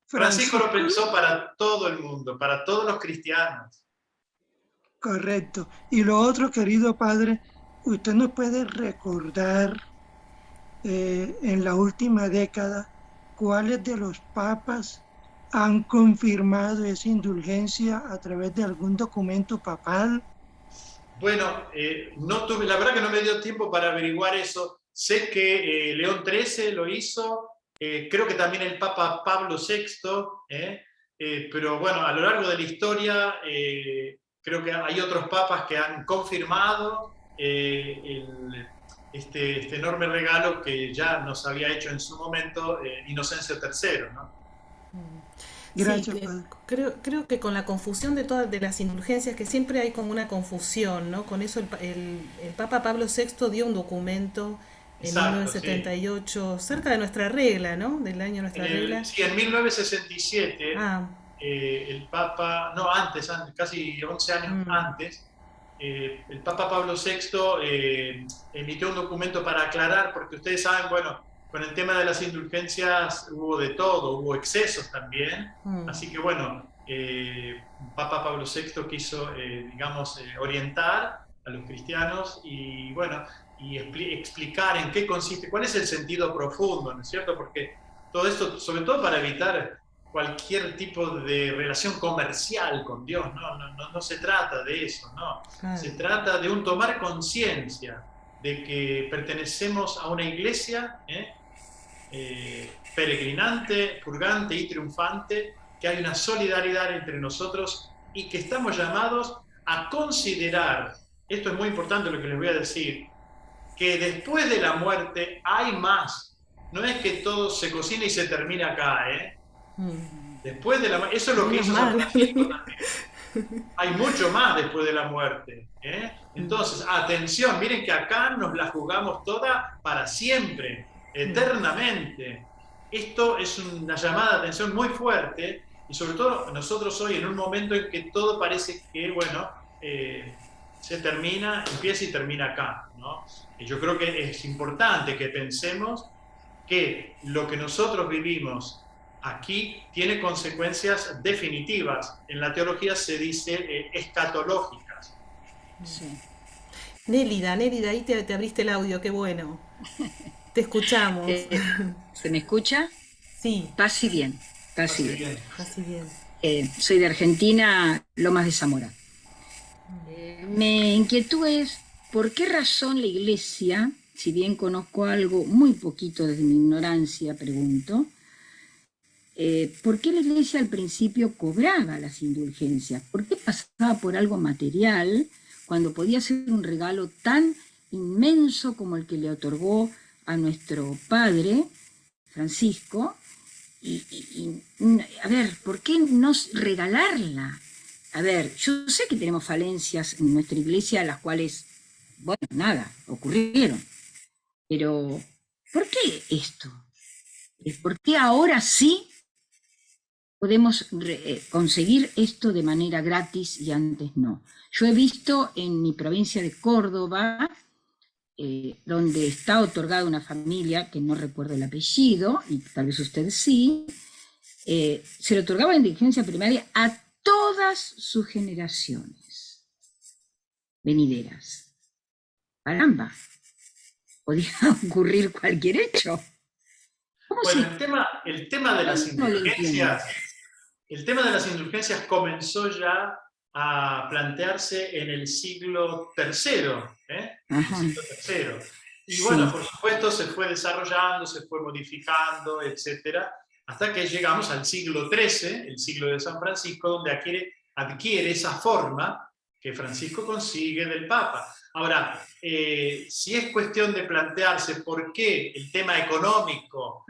Francisco lo pensó para todo el mundo, para todos los cristianos. Correcto. Y lo otro, querido padre, usted nos puede recordar en la última década cuáles de los papas han confirmado esa indulgencia a través de algún documento papal. Bueno, la verdad que no me dio tiempo para averiguar eso. Sé que León XIII lo hizo, creo que también el Papa Pablo VI, pero bueno, a lo largo de la historia creo que hay otros papas que han confirmado este enorme regalo que ya nos había hecho en su momento Inocencio III, ¿no? Gracias, sí, creo que con la confusión de las indulgencias, que siempre hay como una confusión, ¿no? Con eso el Papa Pablo VI dio un documento en 1978, sí, cerca de nuestra regla, ¿no? Del año nuestra regla. Sí, en 1967, el Papa, no, antes, casi 11 años antes, el Papa Pablo VI emitió un documento para aclarar, porque ustedes saben, bueno, con el tema de las indulgencias hubo de todo, hubo excesos también, así que bueno, Papa Pablo VI quiso, orientar a los cristianos y bueno, y explicar en qué consiste, cuál es el sentido profundo, ¿no es cierto? Porque todo esto, sobre todo para evitar cualquier tipo de relación comercial con Dios, no se trata de eso, no. Se trata de un tomar conciencia de que pertenecemos a una iglesia peregrinante, purgante y triunfante, que hay una solidaridad entre nosotros y que estamos llamados a considerar, esto es muy importante lo que les voy a decir, que después de la muerte hay más. No es que todo se cocina y se termina acá, Después de la muerte, eso es lo que hizo San Francisco también. Hay mucho más después de la muerte, Entonces, atención, miren que acá nos la jugamos toda para siempre, eternamente. Esto es una llamada de atención muy fuerte, y sobre todo nosotros hoy en un momento en que todo parece que, bueno, se termina, empieza y termina acá, ¿no? Y yo creo que es importante que pensemos que lo que nosotros vivimos aquí tiene consecuencias definitivas. En la teología se dice escatológicas. Sí. Nélida, ahí te abriste el audio, qué bueno. Te escuchamos. ¿Se me escucha? Sí. Casi bien. Soy de Argentina, Lomas de Zamora. Mi inquietud es, ¿por qué razón la Iglesia, si bien conozco algo muy poquito desde mi ignorancia, pregunto, ¿por qué la Iglesia al principio cobraba las indulgencias? ¿Por qué pasaba por algo material cuando podía ser un regalo tan inmenso como el que le otorgó a nuestro padre, Francisco? A ver, ¿por qué no regalarla? A ver, yo sé que tenemos falencias en nuestra Iglesia, las cuales, bueno, nada, ocurrieron. Pero, ¿por qué esto? ¿Por qué ahora sí podemos conseguir esto de manera gratis y antes no? Yo he visto en mi provincia de Córdoba, donde está otorgada una familia, que no recuerdo el apellido, y tal vez ustedes sí, se le otorgaba en indulgencia primaria a todas sus generaciones venideras. Caramba, podía ocurrir cualquier hecho. Bueno, el tema de las indulgencias, comenzó ya a plantearse en el siglo III, Y bueno, por supuesto, se fue desarrollando, se fue modificando, etcétera, hasta que llegamos al siglo XIII, el siglo de San Francisco, donde adquiere esa forma que Francisco consigue del Papa. Ahora, si es cuestión de plantearse por qué el tema económico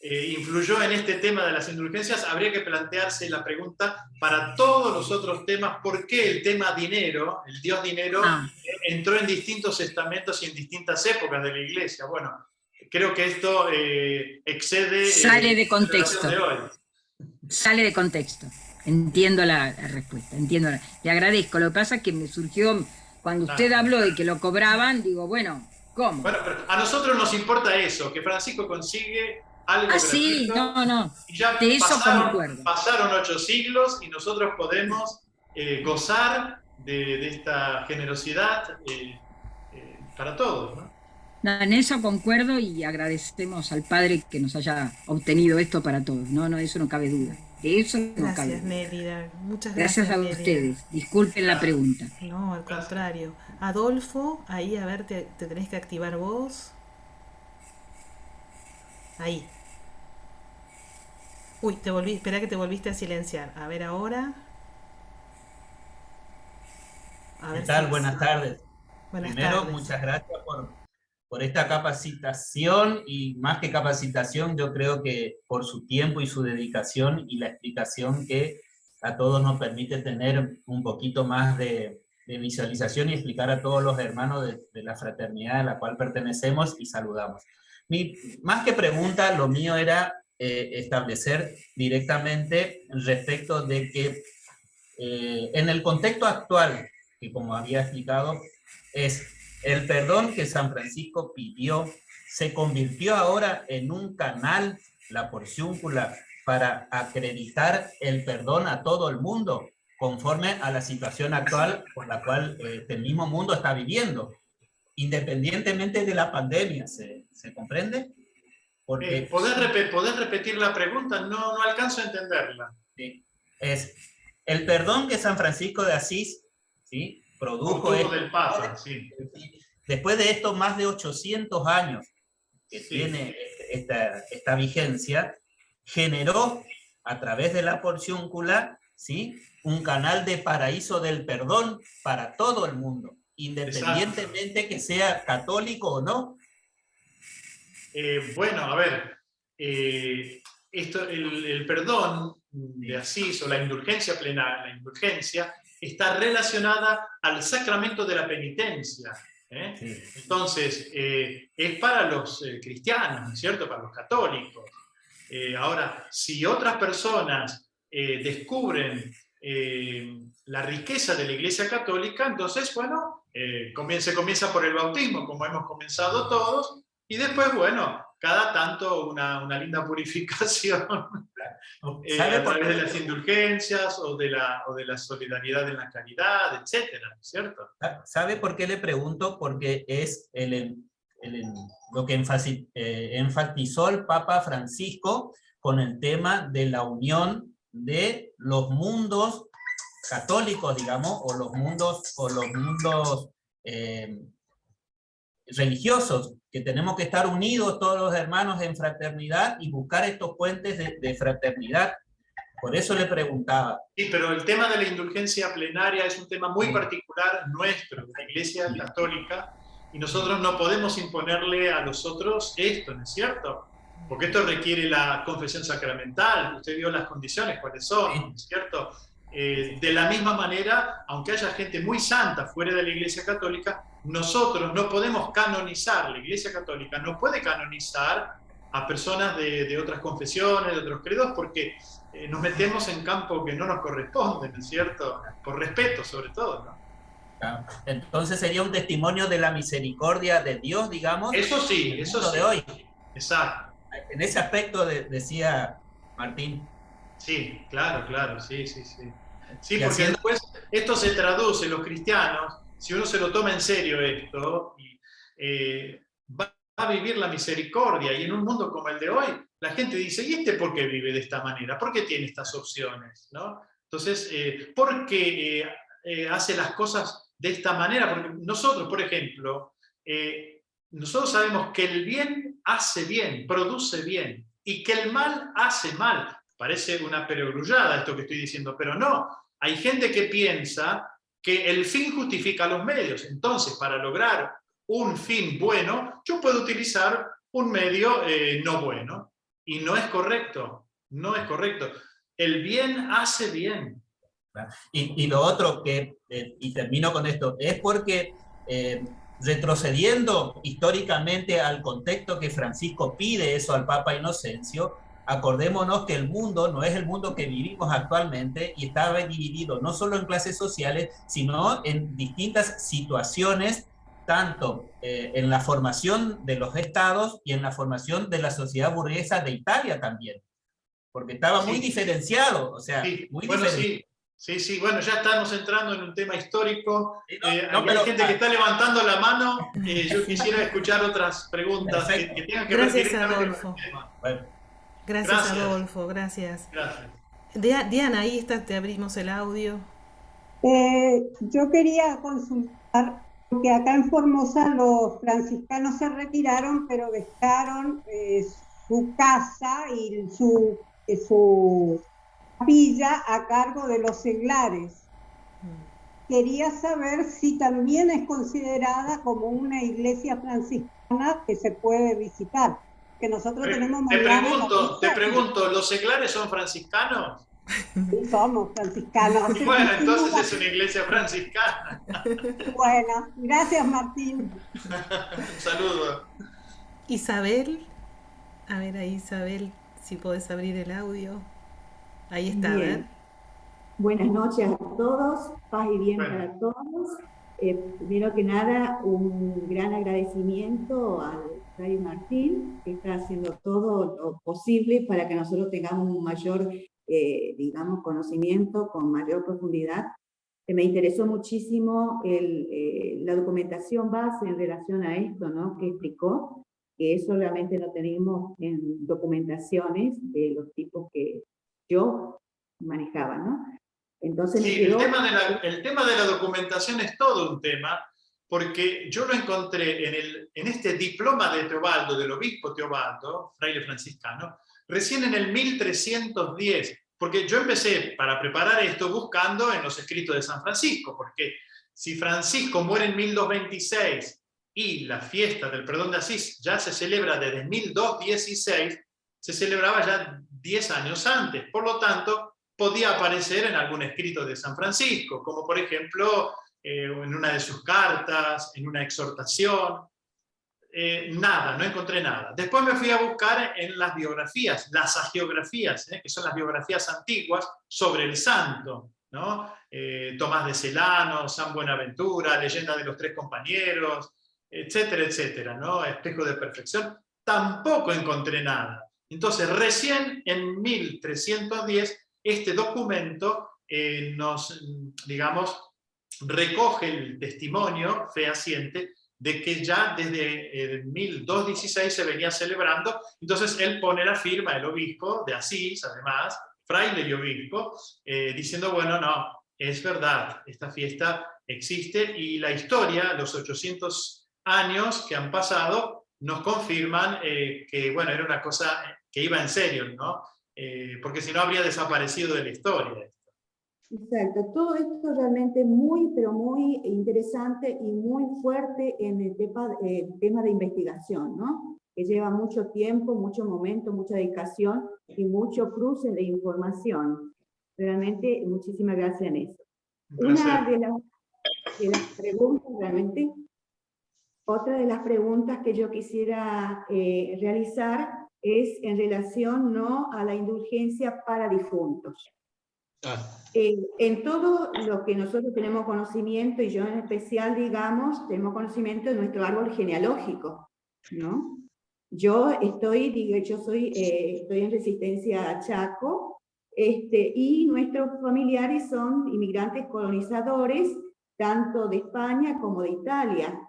influyó en este tema de las indulgencias, habría que plantearse la pregunta para todos los otros temas, ¿por qué el tema dinero, el Dios dinero, entró en distintos estamentos y en distintas épocas de la Iglesia? Bueno, creo que esto excede... Sale de contexto. Sale de contexto. Entiendo la respuesta, entiendo. Le agradezco. Lo que pasa es que me surgió, cuando usted habló de que lo cobraban, digo, bueno, ¿cómo? Bueno, pero a nosotros nos importa eso, que Francisco consigue algo gratuito. Sí, no. Y ya de eso concuerdo. Pasaron 8 siglos y nosotros podemos gozar de esta generosidad para todos, ¿no? En eso concuerdo y agradecemos al Padre que nos haya obtenido esto para todos. No, eso no cabe duda. De eso no cabe duda. Nélida. Muchas gracias. Gracias a ustedes. Disculpen la pregunta. No, al contrario. Adolfo, ahí a ver, te tenés que activar vos. Ahí. Uy, espera que te volviste a silenciar. A ver ahora. ¿Qué tal? Buenas tardes. Primero, muchas gracias por esta capacitación, y más que capacitación, yo creo que por su tiempo y su dedicación y la explicación que a todos nos permite tener un poquito más de visualización y explicar a todos los hermanos de la fraternidad a la cual pertenecemos y saludamos. Más que pregunta, lo mío era establecer directamente respecto de que en el contexto actual, que como había explicado, es el perdón que San Francisco pidió, se convirtió ahora en un canal, la porciúncula, para acreditar el perdón a todo el mundo, conforme a la situación actual por la cual el mismo mundo está viviendo, independientemente de la pandemia. ¿Se comprende? Porque, ¿Poder repetir la pregunta? No alcanzo a entenderla. Sí. Es el perdón que San Francisco de Asís, ¿sí?, produjo del Papa, sí. Después de estos más de 800 años que tiene esta vigencia, generó a través de la porciúncula, ¿sí?, un canal de paraíso del perdón para todo el mundo, independientemente que sea católico o no. Bueno, a ver, el perdón de Asís o la indulgencia plenaria, la indulgencia, está relacionada al sacramento de la penitencia. Sí. Entonces, es para los cristianos, ¿no es cierto?, para los católicos. Ahora, si otras personas descubren la riqueza de la Iglesia Católica, entonces, bueno, comienza por el bautismo, como hemos comenzado todos, y después, bueno, cada tanto una linda purificación a través de las indulgencias o de la solidaridad en la caridad, etcétera, ¿cierto? ¿Sabe por qué le pregunto? Porque es lo que enfatizó el Papa Francisco con el tema de la unión de los mundos católicos, digamos, o los mundos religiosos, que tenemos que estar unidos todos los hermanos en fraternidad y buscar estos puentes de fraternidad. Por eso le preguntaba. Sí, pero el tema de la indulgencia plenaria es un tema muy particular nuestro, de la Iglesia Católica, y nosotros no podemos imponerle a los otros esto, ¿no es cierto? Porque esto requiere la confesión sacramental, usted vio las condiciones, cuáles son, ¿no es cierto? De la misma manera, aunque haya gente muy santa fuera de la Iglesia Católica, nosotros no podemos canonizar, la Iglesia Católica no puede canonizar a personas de otras confesiones, de otros credos, porque nos metemos en campo que no nos corresponde, ¿no es cierto? Por respeto, sobre todo, ¿no? Entonces sería un testimonio de la misericordia de Dios, digamos. Eso sí, eso sí. De hoy. Exacto. En ese aspecto decía Martín. Sí, claro, sí. Sí, porque después esto se traduce, los cristianos, si uno se lo toma en serio esto, va a vivir la misericordia, y en un mundo como el de hoy, la gente dice, ¿y este por qué vive de esta manera? ¿Por qué tiene estas opciones? ¿No? Entonces, ¿por qué hace las cosas de esta manera? Porque nosotros, por ejemplo, nosotros sabemos que el bien hace bien, produce bien, y que el mal hace mal. Parece una perogrullada esto que estoy diciendo, pero no. Hay gente que piensa que el fin justifica los medios. Entonces, para lograr un fin bueno, yo puedo utilizar un medio no bueno. Y no es correcto, no es correcto. El bien hace bien. Y lo otro que, y termino con esto, es porque retrocediendo históricamente al contexto que Francisco pide eso al Papa Inocencio, acordémonos que el mundo no es el mundo que vivimos actualmente y estaba dividido no solo en clases sociales, sino en distintas situaciones, tanto en la formación de los estados y en la formación de la sociedad burguesa de Italia también, porque estaba muy diferenciado, o sea, muy diferenciado. Sí, bueno, ya estamos entrando en un tema histórico. Pero hay gente que está levantando la mano. Yo quisiera escuchar otras preguntas que tengan que ver directamente con el tema. Bueno, gracias, Adolfo, gracias. Diana, ahí está, te abrimos el audio. Yo quería consultar, porque acá en Formosa los franciscanos se retiraron, pero dejaron su casa y su capilla a cargo de los seglares. Quería saber si también es considerada como una iglesia franciscana que se puede visitar. Que nosotros tenemos te pregunto, ¿los seglares son franciscanos? Sí, somos franciscanos. Bueno, entonces es una iglesia franciscana. Bueno, gracias, Martín. Un saludo. Isabel, a ver ahí, Isabel, si podés abrir el audio. Ahí está, bien. A ver. Buenas noches a todos, paz y bien para todos. Primero que nada, un gran agradecimiento al Fray Martín, que está haciendo todo lo posible para que nosotros tengamos un mayor, digamos, conocimiento con mayor profundidad. Me interesó muchísimo la documentación base en relación a esto, ¿no?, que explicó, que eso realmente no tenemos en documentaciones de los tipos que yo manejaba, ¿no? Entonces sí, el tema de la documentación es todo un tema, porque yo lo encontré en este diploma de Teobaldo, del obispo Teobaldo, fraile franciscano, recién en el 1310, porque yo empecé para preparar esto buscando en los escritos de San Francisco, porque si Francisco muere en 1226 y la fiesta del perdón de Asís ya se celebra desde 1216, se celebraba ya 10 años antes, por lo tanto, podía aparecer en algún escrito de San Francisco, como por ejemplo en una de sus cartas, en una exhortación. Nada, no encontré nada. Después me fui a buscar en las biografías, las hagiografías, que son las biografías antiguas sobre el santo, ¿no? Tomás de Celano, San Buenaventura, Leyenda de los Tres Compañeros, etcétera, etcétera, ¿no? Espejo de Perfección. Tampoco encontré nada. Entonces, recién en 1310, este documento nos, digamos, recoge el testimonio fehaciente de que ya desde 1216 se venía celebrando. Entonces él pone la firma, el obispo de Asís, además, fraile y obispo, diciendo, bueno, no, es verdad, esta fiesta existe, y la historia, los 800 años que han pasado, nos confirman que, bueno, era una cosa que iba en serio, ¿no? Porque si no habría desaparecido de la historia. Exacto, todo esto realmente muy, pero muy interesante y muy fuerte en el tema de investigación, ¿no? Que lleva mucho tiempo, mucho momento, mucha dedicación y mucho cruce de información. Realmente, muchísimas gracias en eso. Una de las preguntas, realmente, otra de las preguntas que yo quisiera realizar es en relación, ¿no?, a la indulgencia para difuntos. En todo lo que nosotros tenemos conocimiento, y yo en especial, digamos, tenemos conocimiento de nuestro árbol genealógico, ¿no? Yo estoy en Resistencia a Chaco, y nuestros familiares son inmigrantes colonizadores, tanto de España como de Italia.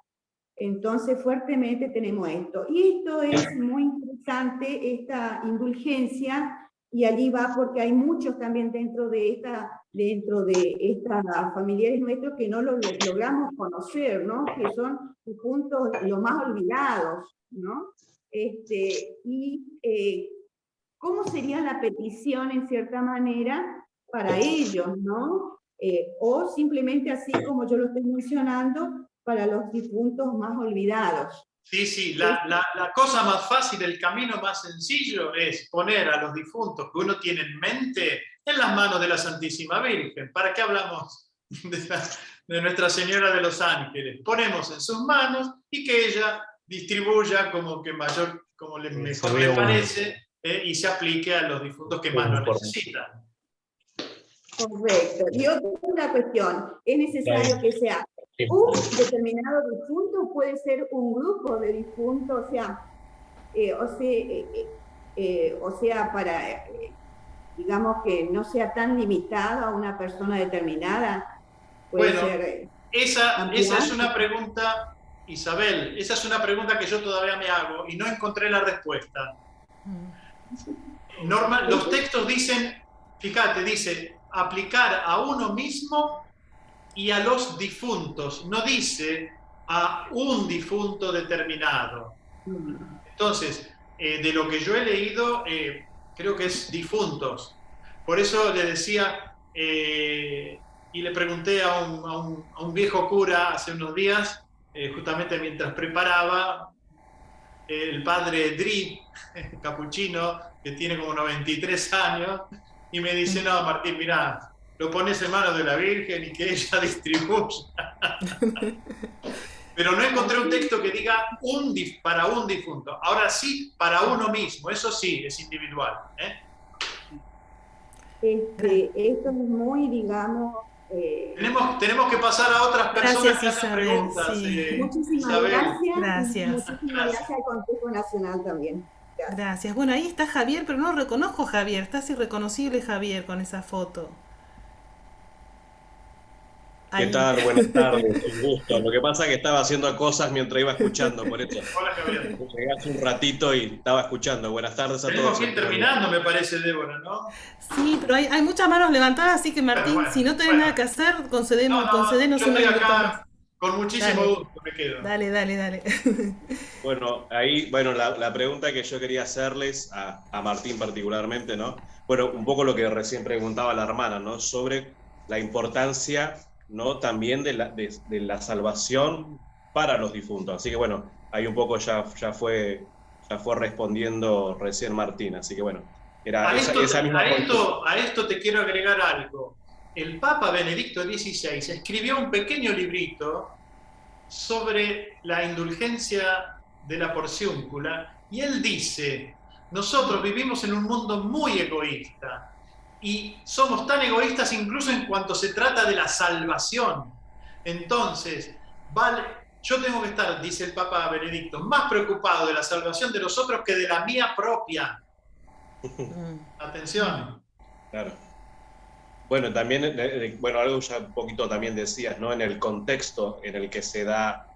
Entonces, fuertemente tenemos esto. Y esto es muy interesante, esta indulgencia, y allí va porque hay muchos también dentro de estas familiares nuestros que no los logramos conocer, ¿no? Que son puntos los más olvidados, ¿no? ¿Cómo sería la petición, en cierta manera, para ellos, ¿no? o simplemente así como yo lo estoy mencionando, para los difuntos más olvidados. Sí, la cosa más fácil, el camino más sencillo es poner a los difuntos que uno tiene en mente en las manos de la Santísima Virgen. ¿Para qué hablamos de Nuestra Señora de los Ángeles? Ponemos en sus manos y que ella distribuya como mejor le parece, y se aplique a los difuntos que más lo necesitan. Correcto. Y otra cuestión, ¿es necesario que sea un determinado difunto? Puede ser un grupo de difuntos, o sea, para, digamos que no sea tan limitado a una persona determinada. Puede ser, esa es una pregunta, Isabel, esa es una pregunta que yo todavía me hago y no encontré la respuesta. Los textos dicen, fíjate, dice aplicar a uno mismo y a los difuntos, no dice a un difunto determinado. Entonces, de lo que yo he leído, creo que es difuntos. Por eso le decía, y le pregunté a un viejo cura hace unos días, justamente mientras preparaba, el padre Dri, capuchino, que tiene como 93 años, y me dice, no, Martín, mirá, lo pones en manos de la Virgen y que ella distribuya. Pero no encontré un texto que diga para un difunto. Ahora sí, para uno mismo, eso sí, es individual. Esto es muy, digamos... Tenemos que pasar a otras personas que hacen preguntas. Muchísimas gracias. Gracias. Muchísimas gracias al Consejo Nacional también. Gracias. Bueno, ahí está Javier, pero no reconozco a Javier. Estás irreconocible, Javier, con esa foto. ¿Qué tal? Buenas tardes, un gusto. Lo que pasa es que estaba haciendo cosas mientras iba escuchando, por eso. Hola, Javier. Llegué hace un ratito y estaba escuchando. Buenas tardes a todos. Tenemos que ir terminando, me parece, Débora, ¿no? Sí, pero hay muchas manos levantadas, así que Martín, si no tenés nada que hacer, concedenos yo un estoy minuto acá más. con muchísimo gusto, me quedo. Dale. Bueno, la pregunta que yo quería hacerles a Martín particularmente, ¿no? Bueno, un poco lo que recién preguntaba la hermana, ¿no? Sobre la importancia, ¿no? También de la salvación para los difuntos. Así que bueno, ahí un poco ya fue respondiendo recién Martín. Así que bueno, era esa misma a esto te quiero agregar algo. El Papa Benedicto XVI escribió un pequeño librito sobre la indulgencia de la porciúncula y él dice, nosotros vivimos en un mundo muy egoísta y somos tan egoístas incluso en cuanto se trata de la salvación. Entonces, yo tengo que estar, dice el Papa Benedicto, más preocupado de la salvación de los otros que de la mía propia. Atención. Claro. Bueno, también, algo ya un poquito también decías, ¿no? En el contexto en el que se da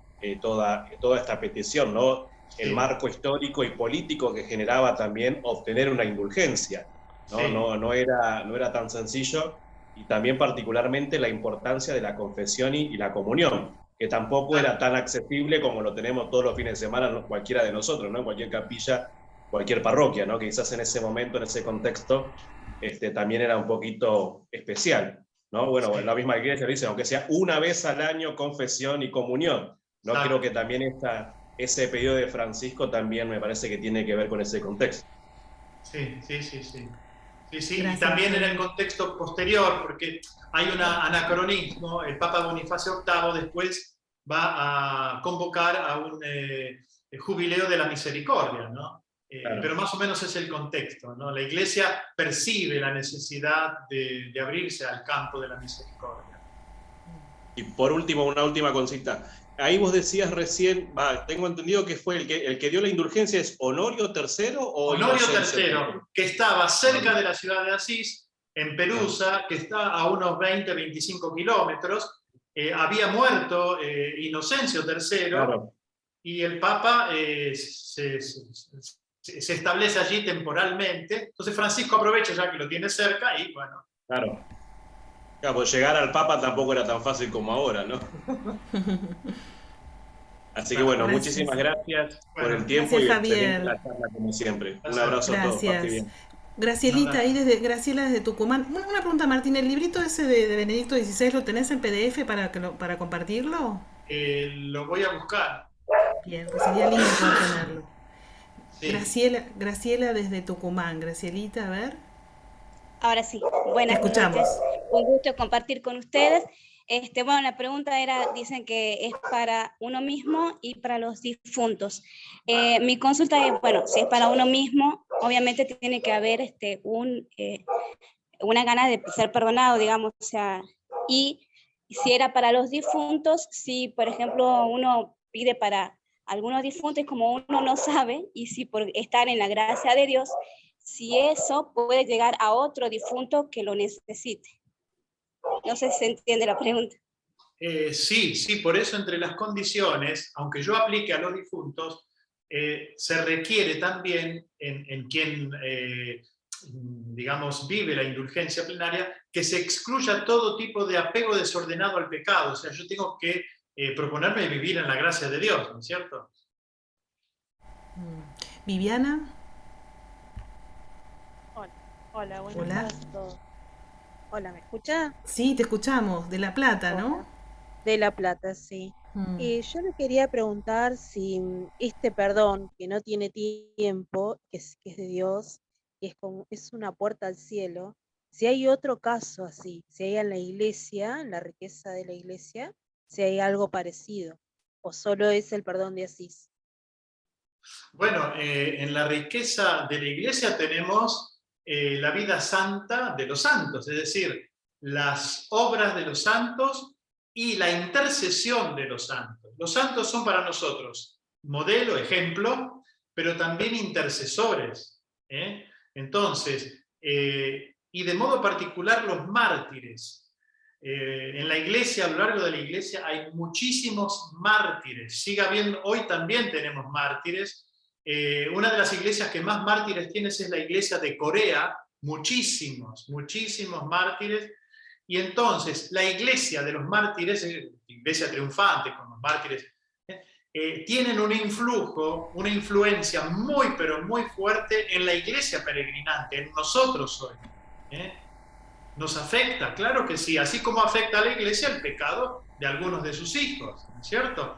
toda esta petición, ¿no? El marco histórico y político que generaba también obtener una indulgencia, ¿no? Sí. No era tan sencillo, y también particularmente la importancia de la confesión y la comunión, que tampoco era tan accesible como lo tenemos todos los fines de semana cualquiera de nosotros, ¿no? En cualquier capilla, cualquier parroquia, ¿no? Que quizás en ese momento, en ese contexto, también era un poquito especial, ¿no? Bueno, sí. La misma iglesia dice, aunque sea una vez al año, confesión y comunión, ¿no? Creo que también ese pedido de Francisco también me parece que tiene que ver con ese contexto. Sí, y también en el contexto posterior, porque hay un anacronismo, el Papa Bonifacio VIII después va a convocar a un jubileo de la misericordia, ¿no? Claro. Pero más o menos es el contexto, ¿no? La Iglesia percibe la necesidad de abrirse al campo de la misericordia. Y por último, una última consulta. Ahí vos decías recién, tengo entendido que fue el que dio la indulgencia, ¿es Honorio III o Honorio III, que estaba cerca de la ciudad de Asís, en Perusa, que está a unos 20-25 kilómetros. Había muerto Inocencio III, claro. Y el Papa se establece allí temporalmente. Entonces Francisco aprovecha ya que lo tiene cerca y bueno. Claro, pues llegar al Papa tampoco era tan fácil como ahora, ¿no? Así que bueno, muchísimas gracias por el tiempo y excelente la charla como siempre. Un abrazo a todos. Gracielita, ahí Graciela desde Tucumán. Una pregunta, Martín, ¿el librito ese de Benedicto XVI lo tenés en PDF para compartirlo? Lo voy a buscar. Bien, pues sería lindo poder tenerlo. Sí. Graciela desde Tucumán. Gracielita, a ver. Ahora sí, buenas Te escuchamos. noches. Un gusto compartir con ustedes. Bueno, la pregunta era, dicen que es para uno mismo y para los difuntos. Mi consulta es, bueno, si es para uno mismo, obviamente tiene que haber una gana de ser perdonado, digamos, o sea, y si era para los difuntos, si por ejemplo uno pide para algunos difuntos, como uno no sabe, y si por estar en la gracia de Dios, si eso puede llegar a otro difunto que lo necesite. No sé si se entiende la pregunta. Sí, por eso entre las condiciones, aunque yo aplique a los difuntos, se requiere también en quien, digamos, vive la indulgencia plenaria, que se excluya todo tipo de apego desordenado al pecado. O sea, yo tengo que proponerme vivir en la gracia de Dios, ¿no es cierto? Viviana. Hola, buenas tardes a todos. Hola, ¿me escucha? Sí, te escuchamos, de La Plata, ¿no? De La Plata, sí. Yo le quería preguntar si este perdón, que no tiene tiempo, que es de Dios, que es una puerta al cielo, si hay otro caso así, si hay en la iglesia, en la riqueza de la iglesia, si hay algo parecido, o solo es el perdón de Asís. Bueno, en la riqueza de la iglesia tenemos la vida santa de los santos, es decir, las obras de los santos y la intercesión de los santos. Los santos son para nosotros modelo, ejemplo, pero también intercesores. Entonces, y de modo particular los mártires. En la iglesia, a lo largo de la iglesia, hay muchísimos mártires. Sigue habiendo, hoy también tenemos mártires. Una de las iglesias que más mártires tiene es la iglesia de Corea, muchísimos mártires. Y entonces, la iglesia de los mártires, iglesia triunfante con los mártires, tienen un influjo, una influencia muy, pero muy fuerte en la iglesia peregrinante, en nosotros hoy. Nos afecta, claro que sí, así como afecta a la iglesia el pecado de algunos de sus hijos, ¿no es cierto?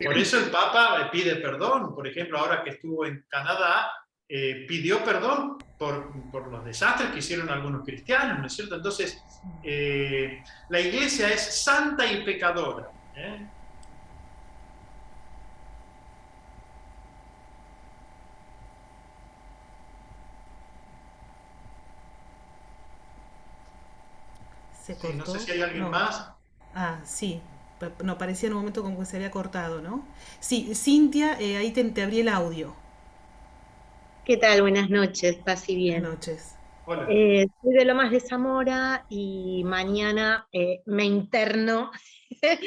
Por eso el Papa pide perdón, por ejemplo, ahora que estuvo en Canadá, pidió perdón por los desastres que hicieron algunos cristianos, ¿no es cierto? Entonces, la iglesia es santa y pecadora. ¿Se cortó? Sí, no sé si hay alguien más. Ah, sí. No, parecía en un momento como que se había cortado, ¿no? Sí, Cintia, ahí te abrí el audio. ¿Qué tal? Buenas noches, paz y bien. Buenas noches. Hola. Soy de Lomas de Zamora y mañana me interno en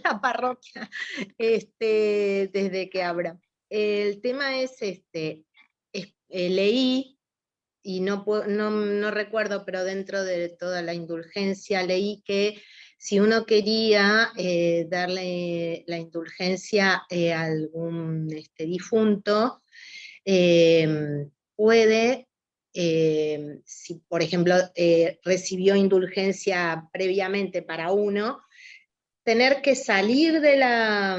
la parroquia desde que abra. El tema es, leí, y no recuerdo, pero dentro de toda la indulgencia leí que si uno quería darle la indulgencia a algún difunto, puede, si por ejemplo recibió indulgencia previamente para uno, tener que salir de la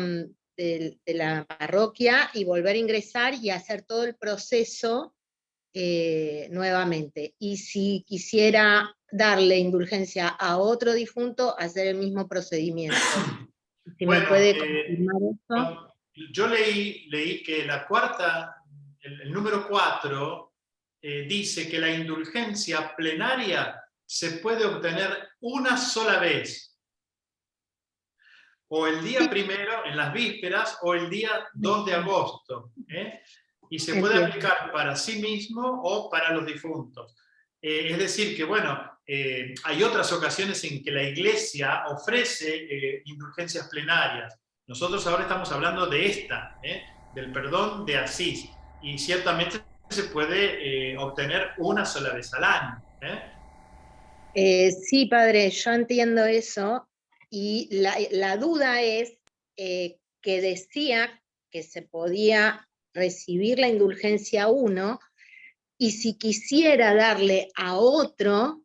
parroquia y volver a ingresar y hacer todo el proceso nuevamente. Y si quisiera darle indulgencia a otro difunto, hacer el mismo procedimiento. Si bueno, me puede confirmar eso. Yo leí que la cuarta, el número 4, dice que la indulgencia plenaria se puede obtener una sola vez. O el día primero, en las vísperas, o el día 2 de agosto. Y se puede aplicar para sí mismo o para los difuntos. Es decir, que bueno, hay otras ocasiones en que la Iglesia ofrece indulgencias plenarias. Nosotros ahora estamos hablando de esta, del perdón de Asís. Y ciertamente se puede obtener una sola vez al año. Sí, padre, yo entiendo eso. Y la duda es que decía que se podía recibir la indulgencia 1 y si quisiera darle a otro,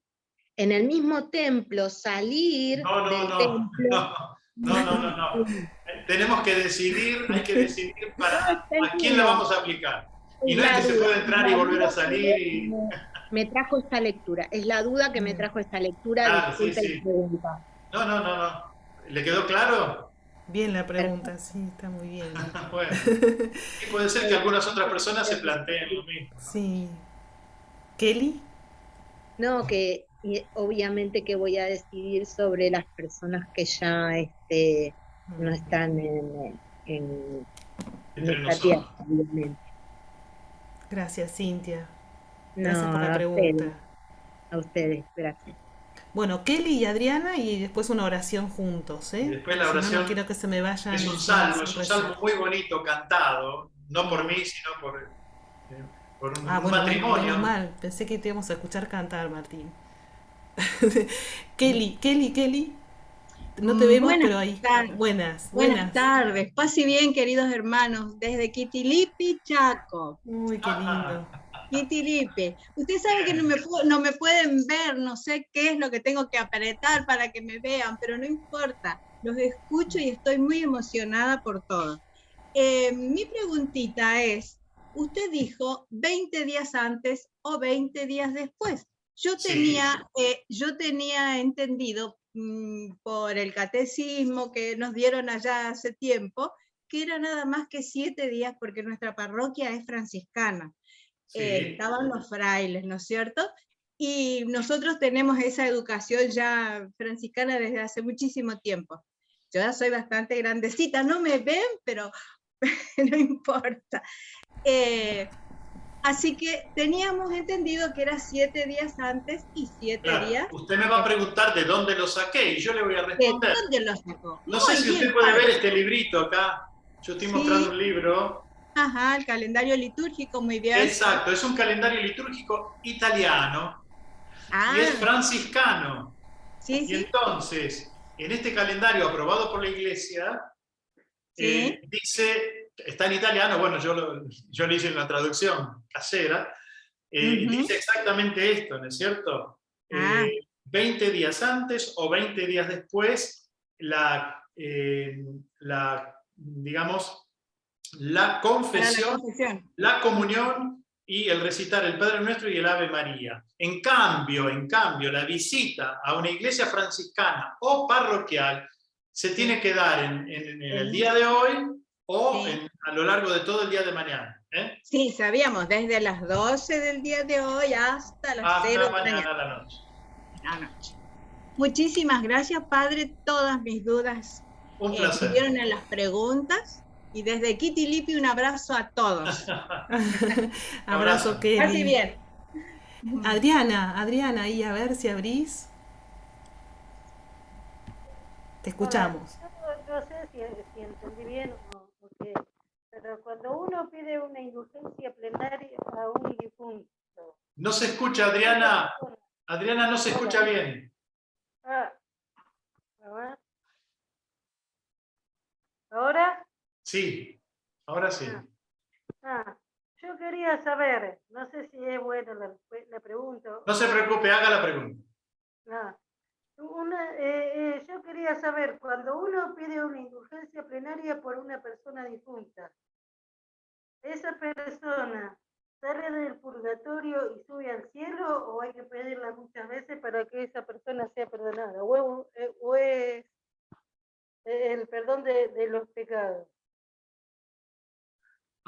en el mismo templo, salir del templo. No. Tenemos que decidir, hay que decidir a quién la vamos a aplicar. Y no es que se puede entrar y volver a salir y... Me trajo esta lectura, es la duda que me trajo esta lectura. Claro, Disculpe sí. la pregunta. No. ¿Le quedó claro? Bien la pregunta, sí, está muy bien. Bueno, y puede ser que algunas otras personas se planteen lo mismo. Sí. ¿Kelly? No, que obviamente que voy a decidir sobre las personas que ya no están en esta tierra, obviamente. Gracias, Cintia. Gracias No, por la pregunta. A ustedes, gracias. Bueno, Kelly y Adriana, y después una oración juntos, ¿eh? Y después la oración, no quiero que se me vayan. Es un salmo muy bonito, cantado, no por mí, sino por un matrimonio. Menos mal, pensé que te íbamos a escuchar cantar, Martín. Kelly, no te vemos, pero ahí. Buenas tardes, paz y bien, queridos hermanos, desde Quitilipi, Chaco. Uy, qué lindo. Quitilipi. Usted sabe que no me pueden ver, no sé qué es lo que tengo que apretar para que me vean, pero no importa, los escucho y estoy muy emocionada por todo. Mi preguntita es, usted dijo 20 días antes o 20 días después. Yo tenía entendido por el catecismo que nos dieron allá hace tiempo, que era nada más que 7 días porque nuestra parroquia es franciscana. Estaban los frailes, ¿no es cierto? Y nosotros tenemos esa educación ya franciscana desde hace muchísimo tiempo. Yo ya soy bastante grandecita, no me ven, pero no importa. Así que teníamos entendido que era 7 días antes y 7 días. Usted me va a preguntar de dónde lo saqué y yo le voy a responder. ¿De dónde lo sacó? No sé si usted puede ver este librito acá. Yo estoy mostrando un libro. Ajá, el calendario litúrgico, muy bien. Exacto, es un calendario litúrgico italiano y es franciscano. Y entonces, en este calendario aprobado por la Iglesia, dice, está en italiano, bueno, yo lo hice en la traducción casera, dice exactamente esto, ¿no es cierto? 20 días antes o 20 días después, digamos, la confesión, la comunión y el recitar el Padre Nuestro y el Ave María. En cambio, la visita a una iglesia franciscana o parroquial se tiene que dar en el día de hoy o a lo largo de todo el día de mañana. Sí, sabíamos, desde las 12 del día de hoy hasta las 0 de mañana a la noche. Muchísimas gracias, Padre. Todas mis dudas estuvieron en las preguntas. Y desde Quitilipi un abrazo a todos. Abrazo, Kelly. Así bien. Adriana, ahí a ver si abrís. Te escuchamos. No sé si entendí bien o qué, pero cuando uno pide una indulgencia plenaria a un difunto. No se escucha, Adriana. Adriana, no se escucha bien. ¿Ahora? Sí, ahora sí. Yo quería saber, no sé si es buena la pregunta. No se preocupe, haga la pregunta. Yo quería saber, cuando uno pide una indulgencia plenaria por una persona difunta, ¿esa persona sale del purgatorio y sube al cielo o hay que pedirla muchas veces para que esa persona sea perdonada? ¿O es el perdón de los pecados?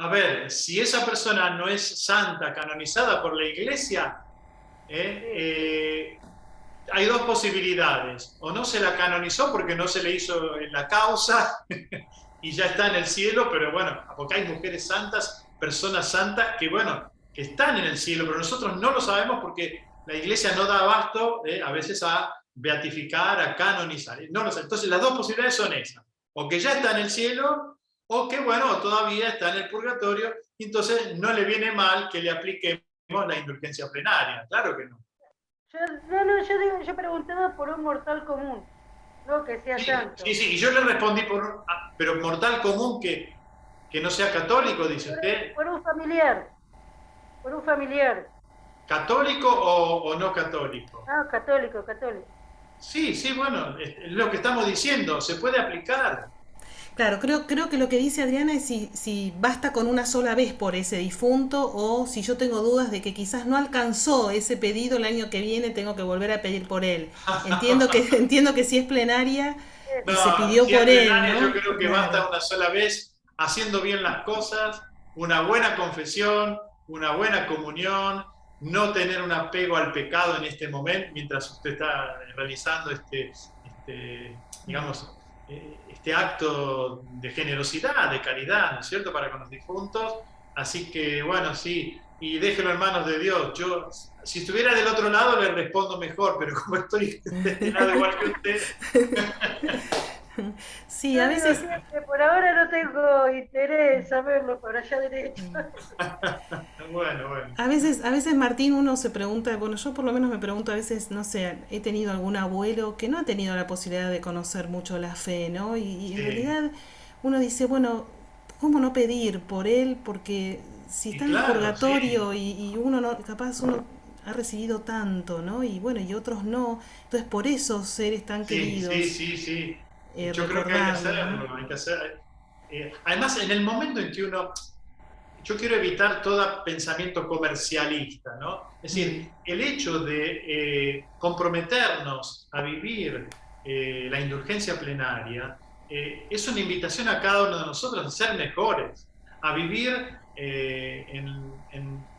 A ver, si esa persona no es santa, canonizada por la Iglesia, hay dos posibilidades. O no se la canonizó porque no se le hizo en la causa y ya está en el cielo, pero bueno, porque hay mujeres santas, personas santas que están en el cielo, pero nosotros no lo sabemos porque la Iglesia no da abasto a veces a beatificar, a canonizar. No lo sé. Entonces las dos posibilidades son esas. O que ya está en el cielo, o que todavía está en el purgatorio, y entonces no le viene mal que le apliquemos la indulgencia plenaria. Claro que no. Yo preguntaba por un mortal común, no que sea santo. Sí, y yo le respondí pero mortal común que no sea católico, dice usted. Por un familiar. ¿Católico o no católico? Ah, católico, católico. Sí, sí, bueno, es lo que estamos diciendo, se puede aplicar. Claro, creo que lo que dice Adriana es si basta con una sola vez por ese difunto o si yo tengo dudas de que quizás no alcanzó ese pedido el año que viene, tengo que volver a pedir por él. Entiendo que si es plenaria y se pidió si es por él, plenaria, ¿no? yo creo que basta una sola vez haciendo bien las cosas, una buena confesión, una buena comunión, no tener un apego al pecado en este momento, mientras usted está realizando digamos, este acto de generosidad, de caridad, ¿no es cierto?, para con los difuntos. Así que, bueno, sí, y déjelo en manos de Dios. Yo, si estuviera del otro lado, le respondo mejor, pero como estoy destinado igual que usted... Sí, a veces... Por ahora no tengo interés en saberlo por allá derecho. Bueno. A veces Martín, uno se pregunta, bueno, yo por lo menos me pregunto a veces, no sé, he tenido algún abuelo que no ha tenido la posibilidad de conocer mucho la fe, ¿no? Y en realidad uno dice, bueno, ¿cómo no pedir por él? Porque si está en el purgatorio y uno no, capaz uno ha recibido tanto, ¿no? Y bueno, y otros no. Entonces por esos seres tan queridos. Sí. Yo creo que hay que hacerlo, ¿no? hay que hacer. Además, en el momento en que uno... Yo quiero evitar todo pensamiento comercialista, ¿no? Es decir, el hecho de comprometernos a vivir la indulgencia plenaria es una invitación a cada uno de nosotros a ser mejores, a vivir en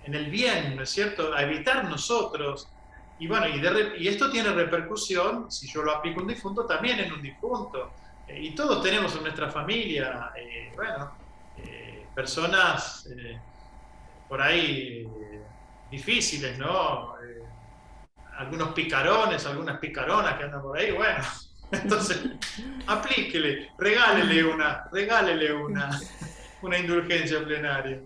el bien, ¿no es cierto? A evitar nosotros. Y bueno, y esto tiene repercusión, si yo lo aplico a un difunto, también en un difunto. Y todos tenemos en nuestra familia, personas por ahí difíciles, ¿no? Algunos picarones, algunas picaronas que andan por ahí, bueno. Entonces, aplíquele, regálele una indulgencia plenaria.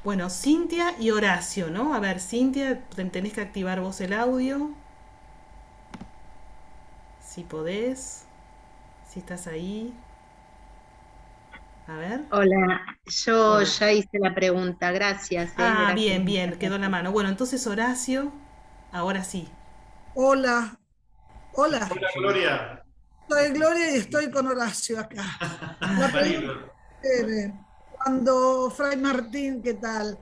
Bueno, Cintia y Horacio, ¿no? A ver, Cintia, tenés que activar vos el audio. Si podés, si estás ahí. A ver. Hola, yo ya hice la pregunta, gracias. Ah, gracias. bien, quedó en la mano. Bueno, entonces Horacio, ahora sí. Hola. Hola, Gloria. Soy Gloria y estoy con Horacio acá. La pregunta es, cuando Fray Martín, ¿qué tal?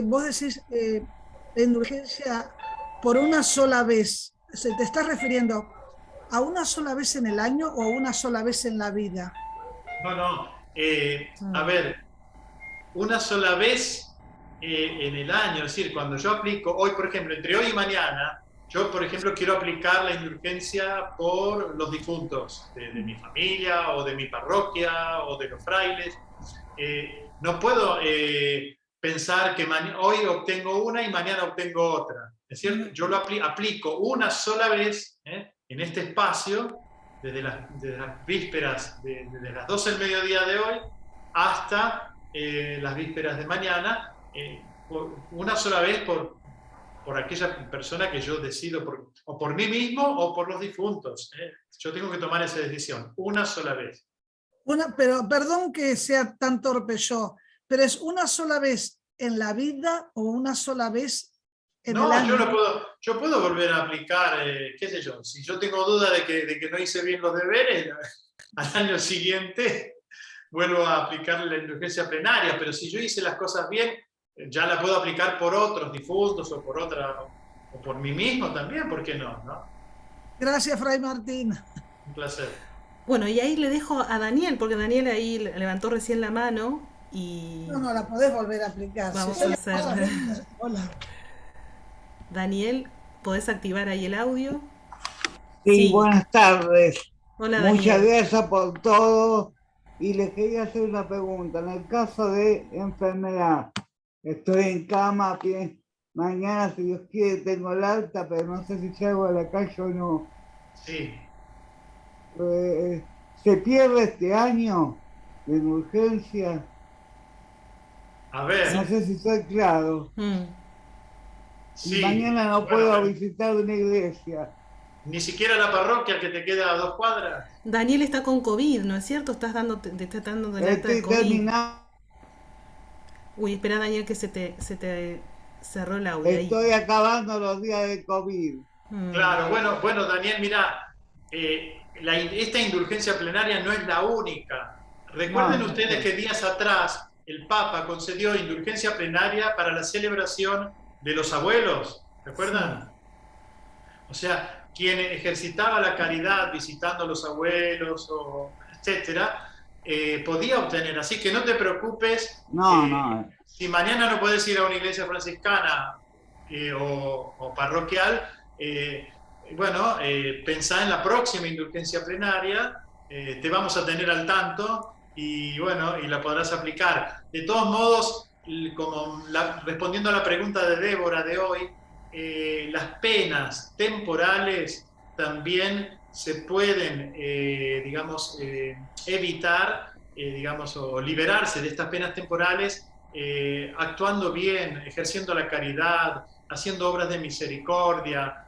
Vos decís la indulgencia por una sola vez. ¿Se te está refiriendo a una sola vez en el año o a una sola vez en la vida? No. A ver, una sola vez en el año, es decir, cuando yo aplico, hoy por ejemplo, entre hoy y mañana, yo por ejemplo quiero aplicar la indulgencia por los difuntos de mi familia o de mi parroquia o de los frailes. No puedo pensar que hoy obtengo una y mañana obtengo otra, es cierto, yo lo aplico una sola vez en este espacio, desde las vísperas, desde las 12 del mediodía de hoy hasta las vísperas de mañana, una sola vez por aquella persona que yo decido, o por mí mismo o por los difuntos. Yo tengo que tomar esa decisión, una sola vez. Pero perdón que sea tan torpe yo, pero ¿es una sola vez en la vida o una sola vez en el año? Yo puedo volver a aplicar, qué sé yo, si yo tengo duda de que no hice bien los deberes, al año siguiente vuelvo a aplicar la indulgencia plenaria, pero si yo hice las cosas bien, ya la puedo aplicar por otros difuntos o por mí mismo también, ¿por qué no? Gracias, Fray Martín. Un placer. Bueno, y ahí le dejo a Daniel, porque Daniel ahí levantó recién la mano y... No, la podés volver a aplicar. Vamos a hacer... Hola. Daniel, ¿podés activar ahí el audio? Sí, buenas tardes. Hola, Daniel. Muchas gracias por todo. Y les quería hacer una pregunta. En el caso de enfermedad, estoy en cama, que mañana, si Dios quiere, tengo el alta, pero no sé si salgo a la calle o no. Sí. ¿Se pierde este año de urgencia? A ver. No sé si soy claro. Sí. Y mañana no puedo visitar una iglesia. Ni siquiera la parroquia que te queda a 2 cuadras. Daniel está con COVID, ¿no es cierto? Te estás dando de alta de COVID. Terminando. Uy, espera, Daniel, que se te Cerró el audio ahí. Estoy acabando los días de COVID. Claro, bueno, Daniel, mira, esta indulgencia plenaria no es la única. Recuerden ustedes que días atrás el Papa concedió indulgencia plenaria para la celebración de los abuelos, ¿recuerdan? O sea, quien ejercitaba la caridad visitando a los abuelos, etcétera, podía obtener. Así que no te preocupes. No. Si mañana no puedes ir a una iglesia franciscana o parroquial, pensá en la próxima indulgencia plenaria, te vamos a tener al tanto y la podrás aplicar. De todos modos, respondiendo a la pregunta de Débora de hoy, las penas temporales también se pueden, evitar, o liberarse de estas penas temporales actuando bien, ejerciendo la caridad, haciendo obras de misericordia.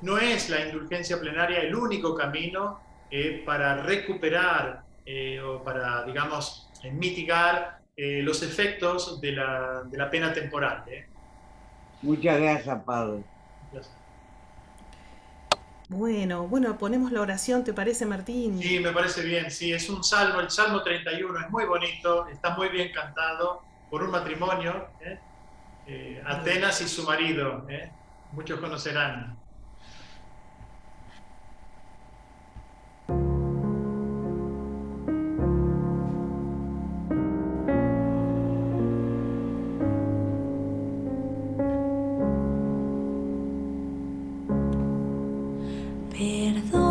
No es la indulgencia plenaria el único camino para recuperar o para, mitigar los efectos de la pena temporal. Muchas gracias, Padre. Gracias. Bueno, ponemos la oración, ¿te parece, Martín? Sí, me parece bien. Sí, es un salmo, el Salmo 31, es muy bonito, está muy bien cantado por un matrimonio, Atenas y su marido, muchos conocerán.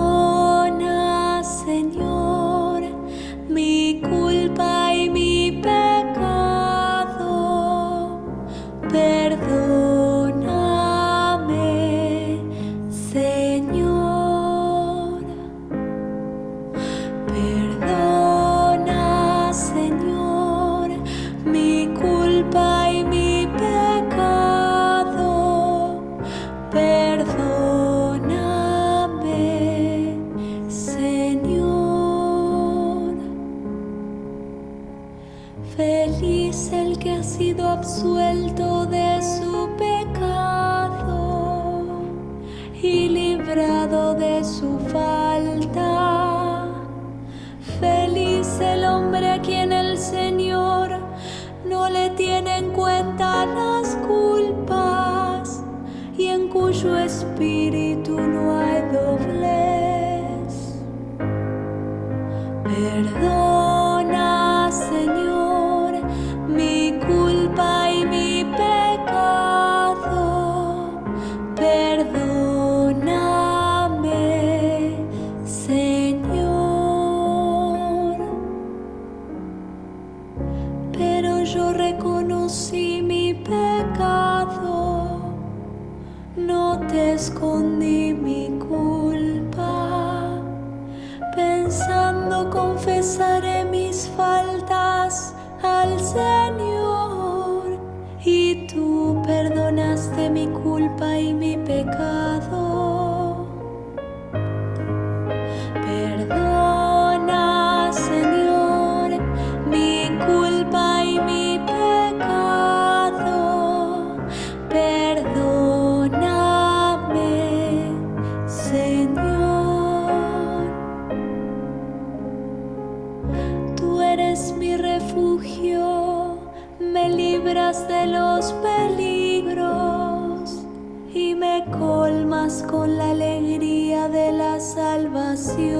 Perdona, Señor, mi culpa y mi pecado. Perdóname, Señor. Perdona, Señor, mi culpa y mi pecado. Perdóname, Señor. Feliz el que ha sido absuelto de su pecado y librado de su falta. Feliz el hombre a quien el Señor no le tiene en cuenta las culpas y en cuyo espíritu no hay doblez. Perdona, Señor, mi culpa y mi pecado. Perdóname, Señor. Pero yo reconocí mi pecado, no te escondí mi culpa. Pensando confesaré mis faltas al Señor, y tú perdonaste mi culpa y mi pecado. Perdona, Señor, mi culpa y mi pecado. Perdóname, Señor. Tú eres mi refugio, me libras de los peligros y me colmas con la alegría de la salvación.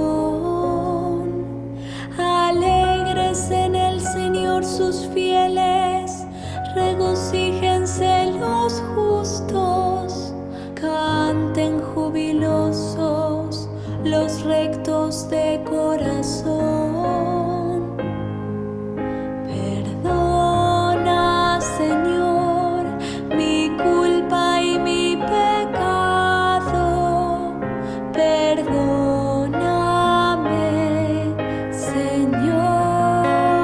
Alegres en el Señor sus fieles, regocíjense los justos, canten jubilosos los rectos de corazón. Perdona, Señor, mi culpa y mi pecado. Perdóname, Señor.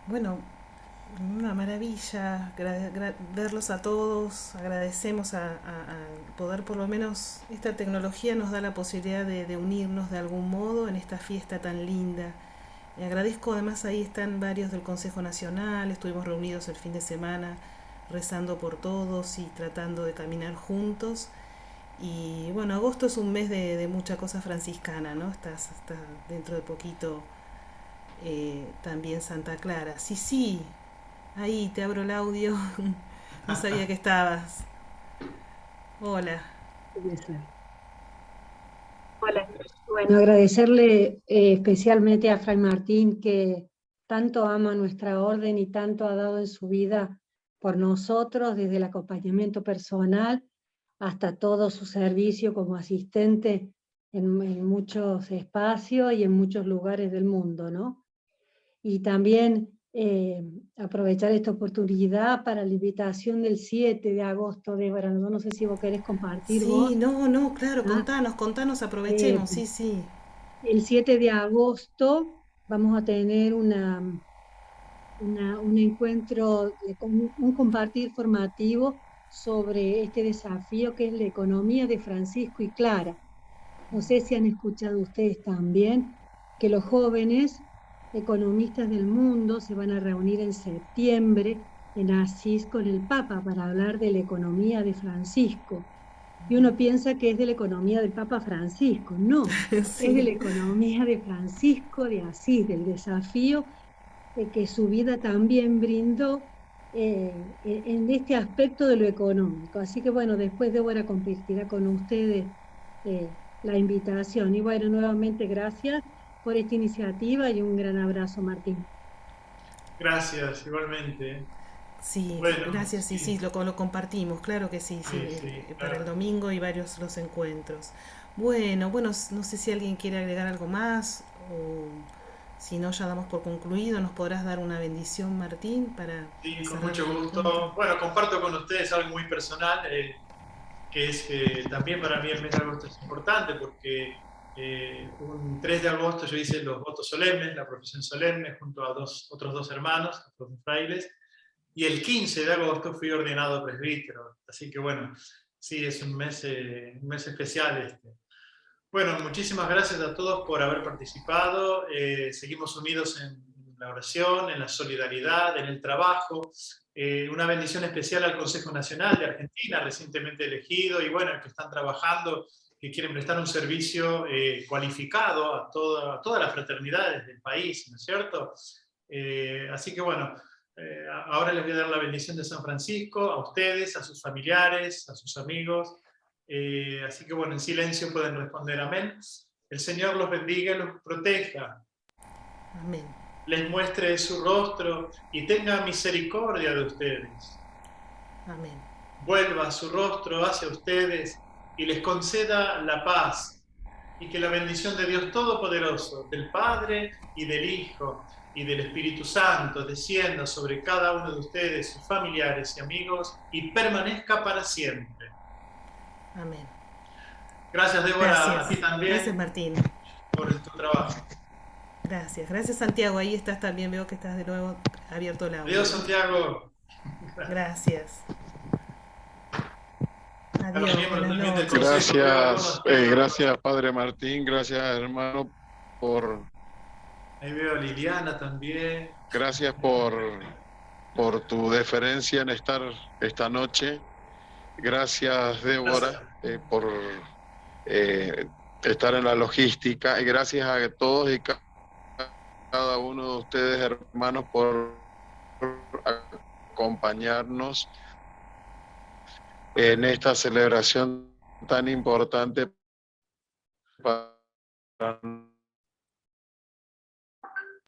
bueno, una maravilla verlos a todos. Agradecemos a poder, por lo menos, esta tecnología nos da la posibilidad de unirnos de algún modo en esta fiesta tan linda. Y agradezco, además, ahí están varios del Consejo Nacional, estuvimos reunidos el fin de semana rezando por todos y tratando de caminar juntos. Y bueno, agosto es un mes de mucha cosa franciscana, ¿no? Está dentro de poquito también Santa Clara. Sí, ahí te abro el audio. No sabía que estabas. Hola. Hola. Bueno, agradecerle especialmente a Fray Martín, que tanto ama nuestra orden y tanto ha dado en su vida por nosotros, desde el acompañamiento personal hasta todo su servicio como asistente en muchos espacios y en muchos lugares del mundo, ¿no? Y también aprovechar esta oportunidad para la invitación del 7 de agosto, Débora, no sé si vos querés compartir vos. Sí, no, claro, contanos, aprovechemos, sí. El 7 de agosto vamos a tener un encuentro, un compartir formativo sobre este desafío que es la economía de Francisco y Clara. No sé si han escuchado ustedes también que los jóvenes economistas del mundo se van a reunir en septiembre en Asís con el Papa para hablar de la economía de Francisco. Y uno piensa que es de la economía del Papa Francisco. No, sí. Es de la economía de Francisco de Asís, del desafío que su vida también brindó en este aspecto de lo económico. Así que bueno, después Débora compartirá con ustedes la invitación. Y bueno, nuevamente gracias por esta iniciativa y un gran abrazo, Martín. Gracias, igualmente. Sí, bueno, gracias, sí, lo compartimos, claro que sí, para el domingo y varios los encuentros. Bueno, no sé si alguien quiere agregar algo más o si no ya damos por concluido. ¿Nos podrás dar una bendición, Martín? Sí, con mucho gusto. Bueno, comparto con ustedes algo muy personal, que es que también para mí el mes de agosto es importante porque un 3 de agosto yo hice los votos solemnes, la profesión solemne, junto a otros dos hermanos, otros dos frailes, y el 15 de agosto fui ordenado presbítero. Así que bueno, sí, es un mes especial este. Bueno, muchísimas gracias a todos por haber participado. Seguimos unidos en la oración, en la solidaridad, en el trabajo. Una bendición especial al Consejo Nacional de Argentina, recientemente elegido, y bueno, que están trabajando, que quieren prestar un servicio cualificado a todas las fraternidades del país, ¿no es cierto? Así que bueno, ahora les voy a dar la bendición de San Francisco, a ustedes, a sus familiares, a sus amigos. Así que bueno, en silencio pueden responder amén. El Señor los bendiga y los proteja. Amén. Les muestre su rostro y tenga misericordia de ustedes. Amén. Vuelva su rostro hacia ustedes y les conceda la paz, y que la bendición de Dios Todopoderoso, del Padre y del Hijo y del Espíritu Santo descienda sobre cada uno de ustedes, sus familiares y amigos, y permanezca para siempre. Amén. Gracias, Débora, gracias. a ti también. Gracias, Martín. Por tu trabajo. Gracias, Santiago, ahí estás también, veo que estás de nuevo abierto el audio. Adiós, Santiago. Gracias. Adiós, buenas noches. Gracias, Padre Martín, gracias, hermano, por... Ahí veo a Liliana también. Gracias por tu deferencia en estar esta noche. Gracias, Débora, por estar en la logística. Y gracias a todos y cada uno de ustedes, hermanos, por acompañarnos en esta celebración tan importante para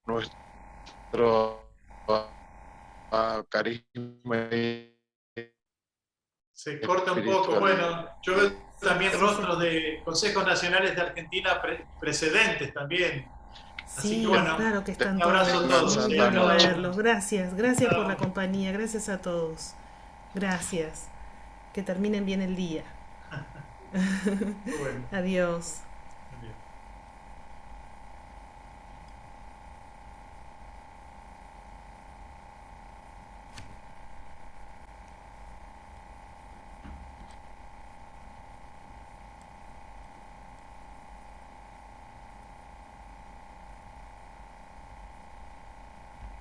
nuestro carisma. Se corta un poco. Bueno, yo veo también rostros de consejos nacionales de Argentina precedentes también. Así sí, que bueno, claro que están un abrazo a todos. Verlos. Gracias por la compañía, gracias a todos. Gracias. Que terminen bien el día. Bueno. Adiós.